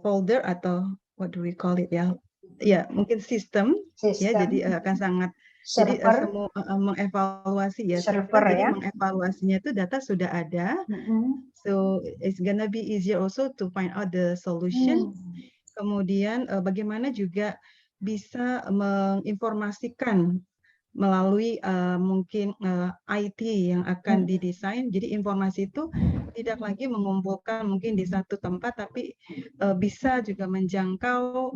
folder atau what do we call it ya mungkin sistem. Ya, jadi akan sangat server. Jadi semua mengevaluasi ya, server ya, mengevaluasinya itu data sudah ada. So it's gonna be easier also to find out the solution. Kemudian bagaimana juga bisa menginformasikan melalui mungkin IT yang akan didesain. Jadi informasi itu tidak lagi mengumpulkan mungkin di satu tempat, tapi bisa juga menjangkau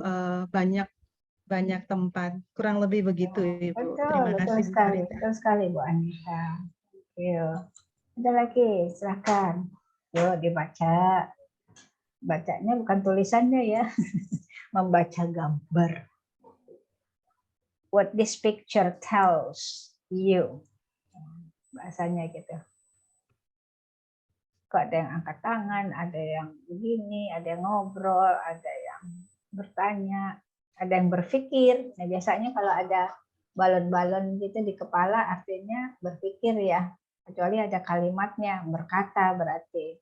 banyak tempat. Kurang lebih begitu, Ibu. Terima kasih. Betul sekali, Bu Anita. Yuk. Ada lagi, silakan. Yuk dibaca. Bacanya bukan tulisannya ya. Membaca gambar. What this picture tells you. Bahasanya gitu. Kok ada yang angkat tangan, ada yang begini, ada yang ngobrol, ada yang bertanya, ada yang berpikir. Nah, biasanya kalau ada balon-balon gitu di kepala artinya berpikir ya. Kecuali ada kalimatnya, berkata berarti.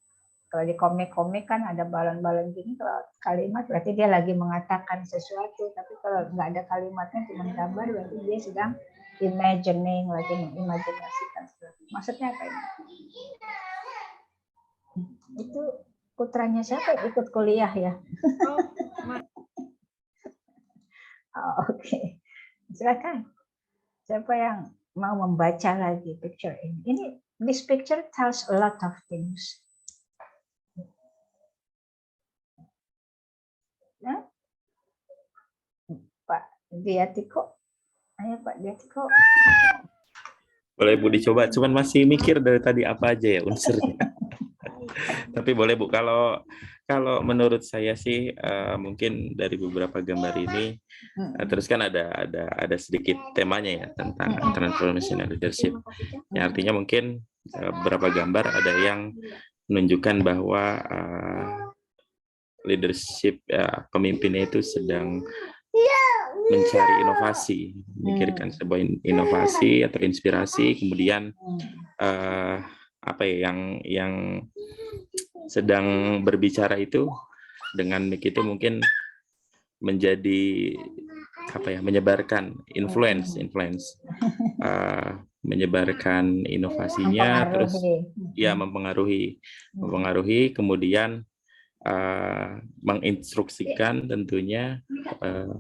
Kalau di komik-komik kan ada balon-balon gini, kalau kalimat berarti dia lagi mengatakan sesuatu. Tapi kalau nggak ada kalimatnya, cuma gambar, berarti dia sedang imagining, lagi mengimajinasikan sesuatu. Maksudnya apa ini? Itu putranya siapa ikut kuliah ya? Oke. Silakan. Siapa yang mau membaca lagi picture ini? This picture tells a lot of things. Nah, Pak Diatiko, ayo Pak Diatiko. Boleh Bu dicoba, cuman masih mikir dari tadi apa aja ya unsurnya. Tapi boleh Bu, kalau menurut saya sih mungkin dari beberapa gambar ini terus kan ada sedikit temanya ya tentang transformational leadership. Ya, artinya mungkin beberapa gambar ada yang menunjukkan bahwa leadership pemimpinnya itu sedang mencari inovasi, memikirkan sebuah inovasi atau inspirasi, kemudian apa ya yang sedang berbicara itu dengan begitu mungkin menjadi apa ya, menyebarkan influence menyebarkan inovasinya, terus ya mempengaruhi kemudian menginstruksikan tentunya,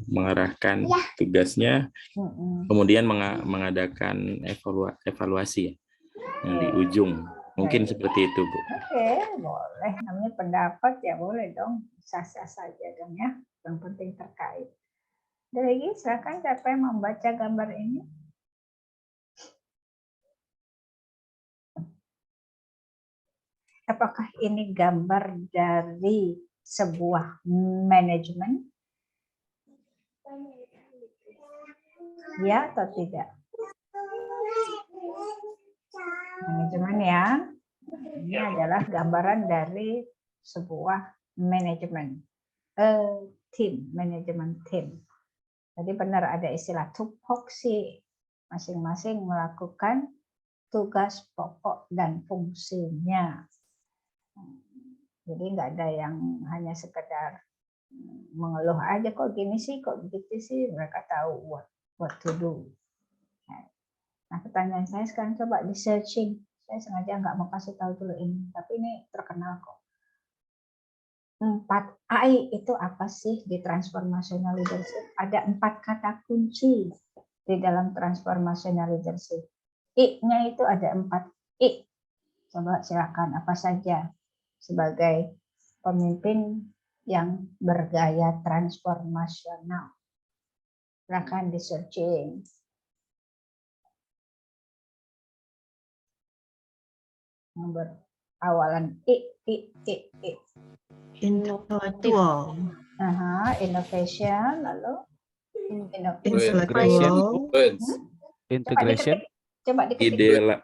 mengarahkan tugasnya, kemudian mengadakan evaluasi ya, yang di ujung. Mungkin seperti itu, Bu. Oke, boleh. Namanya pendapat ya boleh dong. Sah-sah saja dong ya. Yang penting terkait. Ada lagi, silakan siapa yang membaca gambar ini. Apakah ini gambar dari sebuah manajemen? Ya atau tidak? Manajemen ya. Ini adalah gambaran dari sebuah manajemen. Manajemen tim. Jadi benar ada istilah tupoksi. Masing-masing melakukan tugas pokok dan fungsinya. Jadi nggak ada yang hanya sekedar mengeluh aja, kok gini sih, kok begitu sih. Mereka tahu what to do. Nah, pertanyaan saya sekarang coba di searching. Saya sengaja nggak mau kasih tahu dulu ini, tapi ini terkenal kok. 4I itu apa sih di transformational leadership? Ada 4 kata kunci di dalam transformational leadership. I-nya itu ada 4 I. Coba silakan apa saja sebagai pemimpin yang bergaya transformasional. Silakan di searching. Nomor awalan I. Intellectual. Innovation, lalu intellectual. Integration. Coba diketik. Ideal.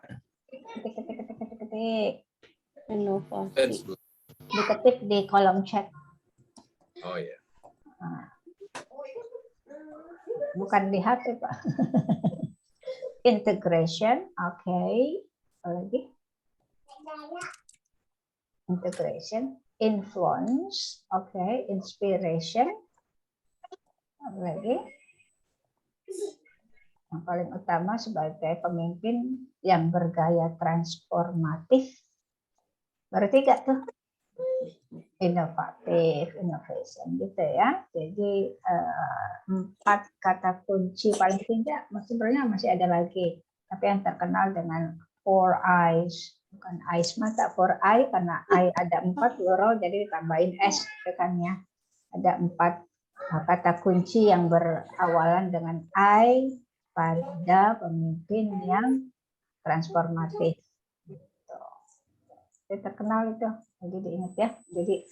Inovasi. Diketik di kolom chat. Oh ya. Bukan di HP, Pak. Integration, oke. Lagi. Integration, influence, oke. Inspiration, lagi. Yang paling utama sebagai pemimpin yang bergaya transformatif. Baru 3 tuh. Inovatif, innovation gitu ya. Jadi 4 kata kunci paling tidak, sebenarnya masih ada lagi. Tapi yang terkenal dengan 4 I's, bukan I's mata 4 I karena I ada 4 plural jadi ditambahin S kan ya. Ada 4 kata kunci yang berawalan dengan I pada pemimpin yang transformatif. Jadi terkenal itu, jadi diingat ya. Jadi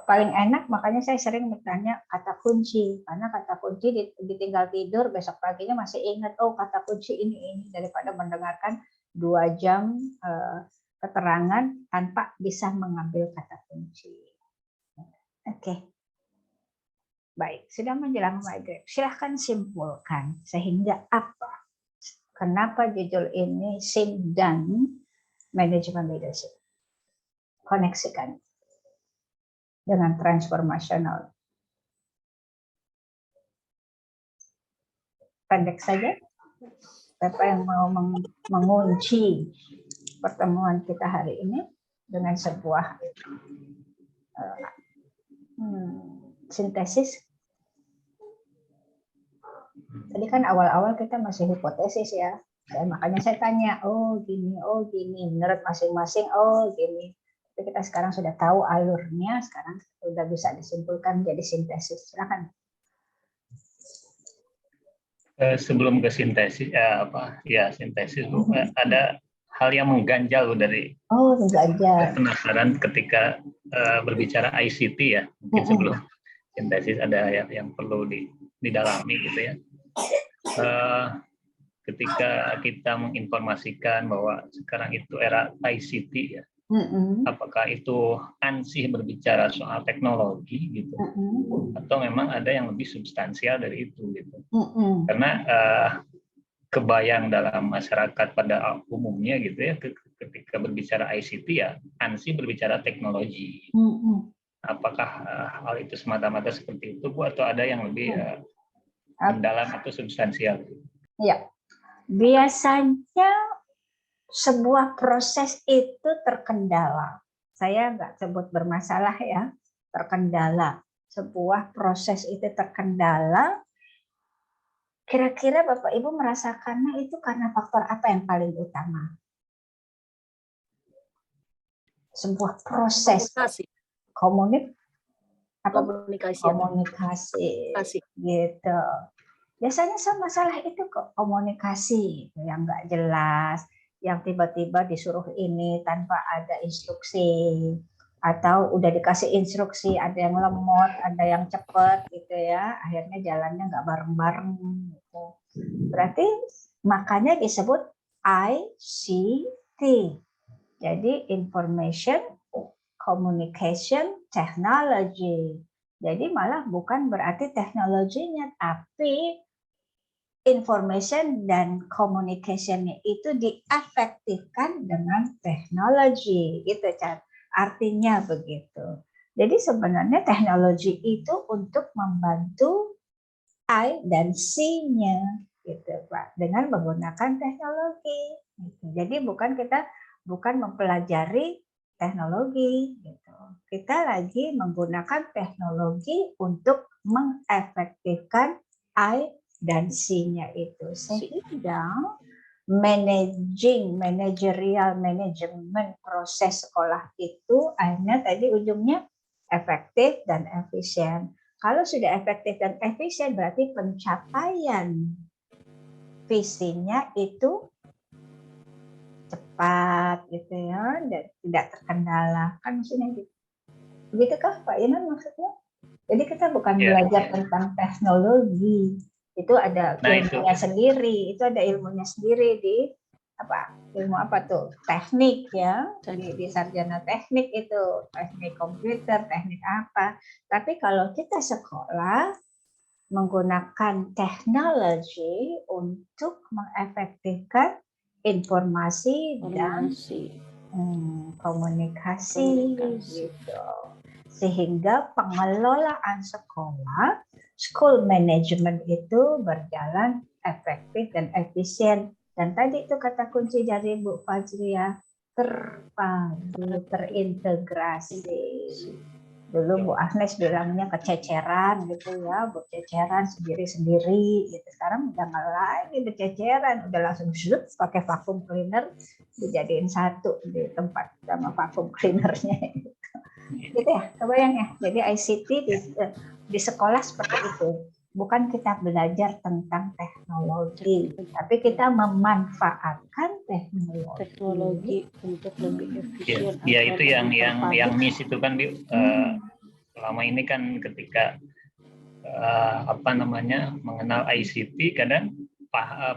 paling enak, makanya saya sering bertanya kata kunci, karena kata kunci ditinggal tidur besok paginya masih ingat, oh kata kunci ini daripada mendengarkan 2 jam keterangan tanpa bisa mengambil kata kunci. Oke. Baik, sudah menjelang maghrib. Silahkan simpulkan sehingga apa? Kenapa judul ini SIM dan Management Leadership? Koneksikan dengan transformasional. Pendek saja. Siapa yang mau mengunci pertemuan kita hari ini dengan sebuah sintesis? Tadi kan awal-awal kita masih hipotesis ya. Makanya saya tanya, oh gini, menurut masing-masing, oh gini. Tapi kita sekarang sudah tahu alurnya, sekarang sudah bisa disimpulkan jadi sintesis. Silakan. Sebelum ke sintesis, sintesis, Bu, ada hal yang mengganjal dari penasaran ketika berbicara ICT ya. Mungkin sebelum sintesis ada yang perlu didalami gitu ya. Ketika kita menginformasikan bahwa sekarang itu era ICT ya, apakah itu ansih berbicara soal teknologi gitu, atau memang ada yang lebih substansial dari itu gitu? Karena kebayang dalam masyarakat pada umumnya gitu ya, ketika berbicara ICT ya, ansih berbicara teknologi. Apakah hal itu semata-mata seperti itu, Bu, atau ada yang lebih mendalam atau substansial? Ya, biasanya sebuah proses itu terkendala. Saya nggak sebut bermasalah ya, terkendala. Sebuah proses itu terkendala. Kira-kira Bapak Ibu merasakannya itu karena faktor apa yang paling utama? Sebuah proses komunikasi gitu. Biasanya masalah itu kok komunikasi yang nggak jelas, yang tiba-tiba disuruh ini tanpa ada instruksi, atau udah dikasih instruksi ada yang lemot, ada yang cepat gitu ya, akhirnya jalannya nggak bareng-bareng gitu. Berarti makanya disebut ICT. Jadi information communication technology. Jadi malah bukan berarti teknologinya, tapi information dan communication-nya itu diefektifkan dengan teknologi, gitu kan? Artinya begitu. Jadi sebenarnya teknologi itu untuk membantu I dan C-nya, gitu Pak, dengan menggunakan teknologi. Gitu. Jadi kita bukan mempelajari teknologi, gitu. Kita lagi menggunakan teknologi untuk mengefektifkan I dan C-nya itu, sehingga managerial manajemen proses sekolah itu akhirnya tadi ujungnya efektif dan efisien. Kalau sudah efektif dan efisien berarti pencapaian visinya itu cepat gitu ya, dan tidak terkendala, kan maksudnya gitu. Begitukah Pak Inan maksudnya? Jadi kita bukan belajar tentang teknologi, itu ada ilmunya sendiri, itu ada ilmunya sendiri di ilmu apa tuh, teknik ya, di sarjana teknik itu, teknik komputer, teknik apa. Tapi kalau kita sekolah menggunakan teknologi untuk mengefektifkan informasi dan komunikasi gitu. Sehingga pengelolaan sekolah, school management itu berjalan efektif dan efisien. Dan tadi itu kata kunci dari Bu Fajria, terpadu, terintegrasi. Dulu Bu Agnes bilangnya kececeran gitu ya, berceceran sendiri-sendiri gitu. Sekarang udah nggak lagi berceceran, udah langsung pakai vacuum cleaner dijadiin satu di tempat sama vacuum cleanernya gitu. Gitu ya, kebayang ya. Jadi ICT di sekolah seperti itu. Bukan kita belajar tentang teknologi, tapi kita memanfaatkan teknologi untuk lebih efisien. Ya itu yang miss itu kan, selama ini kan ketika mengenal ICT kadang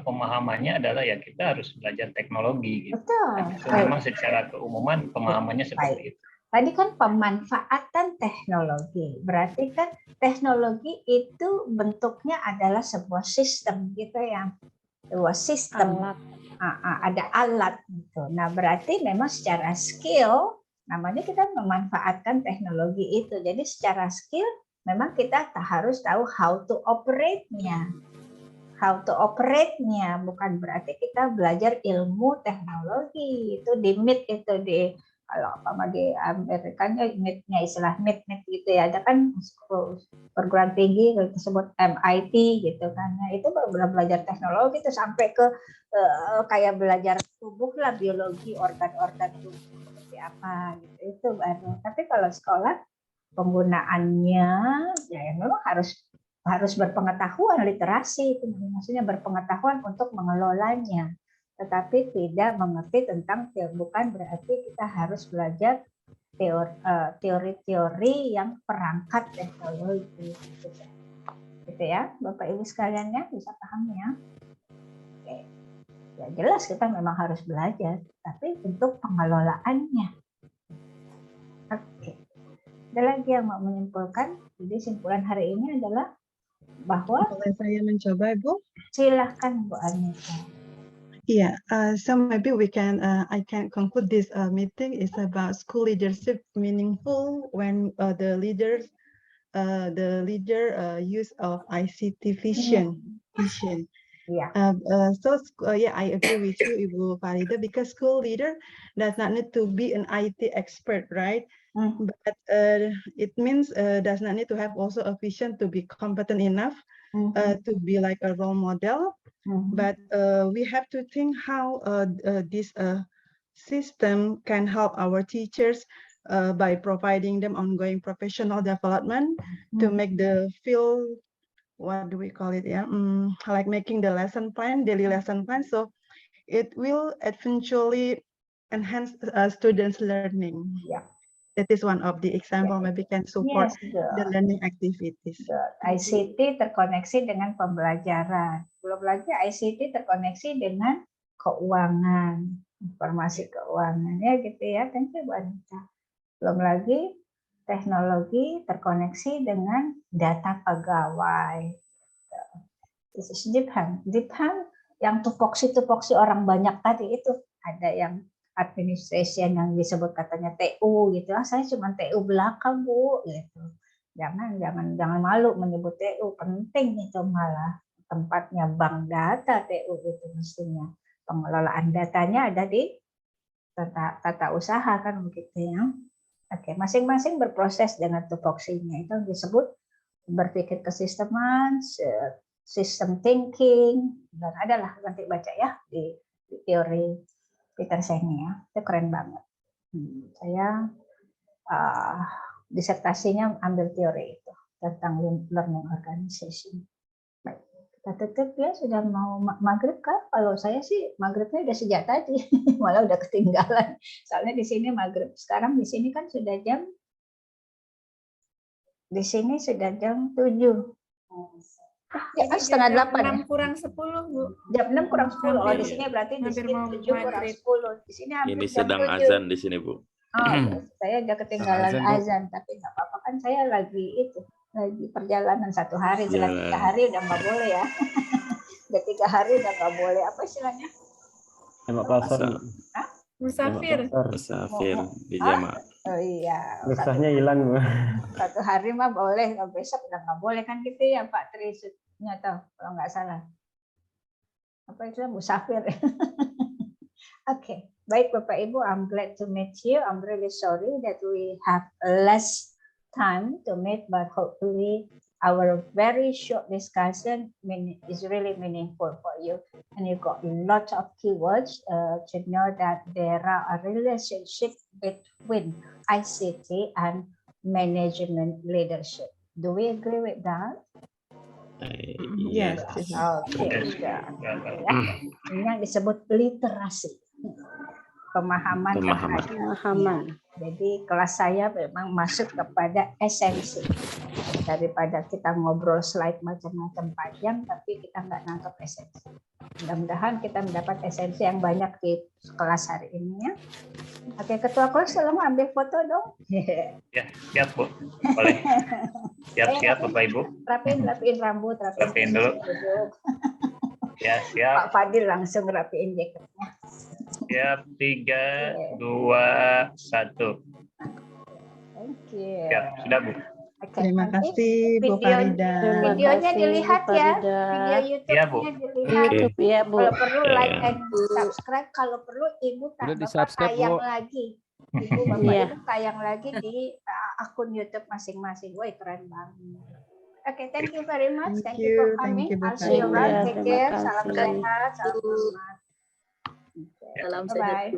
pemahamannya adalah ya kita harus belajar teknologi gitu. Betul. Itu memang secara keumuman pemahamannya seperti itu. Tadi kan pemanfaatan teknologi, berarti kan teknologi itu bentuknya adalah sebuah sistem gitu ya, sebuah sistem, ada alat gitu. Nah berarti memang secara skill, namanya kita memanfaatkan teknologi itu. Jadi secara skill memang kita harus tahu how to operate-nya. How to operate-nya, bukan berarti kita belajar ilmu teknologi. Itu di MIT itu kalau di Amerikanya MIT-nya, istilah MIT gitu ya, ada kan perguruan tinggi disebut MIT gitu kan. Nah, itu belajar teknologi itu sampai ke kayak belajar tubuh lah, biologi organ-organ tubuh seperti apa gitu, itu baru. Tapi kalau sekolah penggunaannya ya memang harus harus berpengetahuan, literasi itu maksudnya berpengetahuan untuk mengelolanya, tetapi tidak mengerti tentang bukan berarti kita harus belajar teori-teori yang perangkat teknologi gitu ya Bapak Ibu sekalian ya, bisa paham ya. Oke. Ya jelas kita memang harus belajar, tapi untuk pengelolaannya. Oke. Ada lagi yang mau menyimpulkan? Jadi simpulan hari ini adalah bahwa boleh saya mencoba, Ibu? Silahkan Bu Anita. Yeah, so maybe I can conclude this meeting is about school leadership meaningful when the leader use of ICT vision. Yeah. Yeah, I agree with you, Ibu Farida, because school leader does not need to be an IT expert, right? But it means does not need to have also a vision to be competent enough to be like a role model. But we have to think how this system can help our teachers by providing them ongoing professional development to make the field, what do we call it? Yeah, like making the lesson plan, daily lesson plan. So it will eventually enhance students' learning. Yeah. That is one of the example maybe can support the learning activities. ICT terkoneksi dengan pembelajaran. Belum lagi ICT terkoneksi dengan keuangan, informasi keuangan ya gitu ya. Thank you Bu Anita. Belum lagi teknologi terkoneksi dengan data pegawai. This is Diphan. Diphan yang tupoksi orang banyak tadi itu ada yang administration yang disebut katanya TU gitu. Saya cuma TU belakang Bu gitu. Jangan malu menyebut TU, penting itu malah tempatnya bank data TU itu mestinya. Pengelolaan datanya ada di tata usaha kan begitu ya. Oke, masing-masing berproses dengan tupoksinya. Itu disebut berpikir kesisteman, system thinking, dan adalah nanti baca ya di teori Peter Senge ya, itu keren banget. Saya disertasinya ambil teori itu tentang learning organization. Baik, kita tutup ya, sudah mau maghrib kan? Kalau saya sih maghribnya udah sejak tadi, malah udah ketinggalan. Soalnya di sini maghrib. Sekarang di sini kan sudah jam 7. Ya, setengah 8 6 kurang 10 Bu. Jam 6 kurang 10. Oh, di sini berarti di sini 7 kurang 10. Di sini hampir ini jam sedang 7. azan di sini Bu. Oh, saya udah ketinggalan azan, tapi nggak apa-apa kan saya lagi perjalanan 1 hari, setelah 3 hari udah nggak boleh ya. Udah 3 hari udah nggak boleh, apa istilahnya? Musafir di jamaah. Oh iya. Rusahnya hilang. 1 hari mah boleh, besok udah nggak boleh kan gitu ya Pak Tri, tahu kalau nggak salah. Apa itu musafir? Oke, baik Bapak Ibu, I'm glad to meet you. I'm really sorry that we have less time to meet, but hopefully our very short discussion is really meaningful for you, and you got lots of keywords to know that there are a relationship between ICT and management leadership. Do we agree with that? Yes. Okay. Ini yang disebut literasi, pemahaman. Jadi kelas saya memang masuk kepada esensi. Daripada kita ngobrol slide macam-macam panjang, tapi kita nggak nangkep esensi. Mudah-mudahan kita mendapat esensi yang banyak di kelas hari ini ya. Oke, Ketua kelas tolong ambil foto dong. Ya, siap Bu. Boleh. Siap Bapak Ibu. Rapiin rambut, rapiin dulu. Ya, siap. Pak Fadil langsung rapiin jaketnya. Siap, 3, 2, 1. Thank you. Siap, sudah Bu. Terima kasih Bu Farida. Videonya dilihat ya. Video YouTube-nya dilihat. Ya, Bu. Kalau perlu like and subscribe. Kalau perlu Ibu tayang lagi. Ibu Bapak Ibu tayang lagi di akun YouTube masing-masing. Wah, keren banget. Oke, thank you very much. Thank you for coming. I'll see you around. Take care. Salam sehat. Salam semangat. Salam sehat.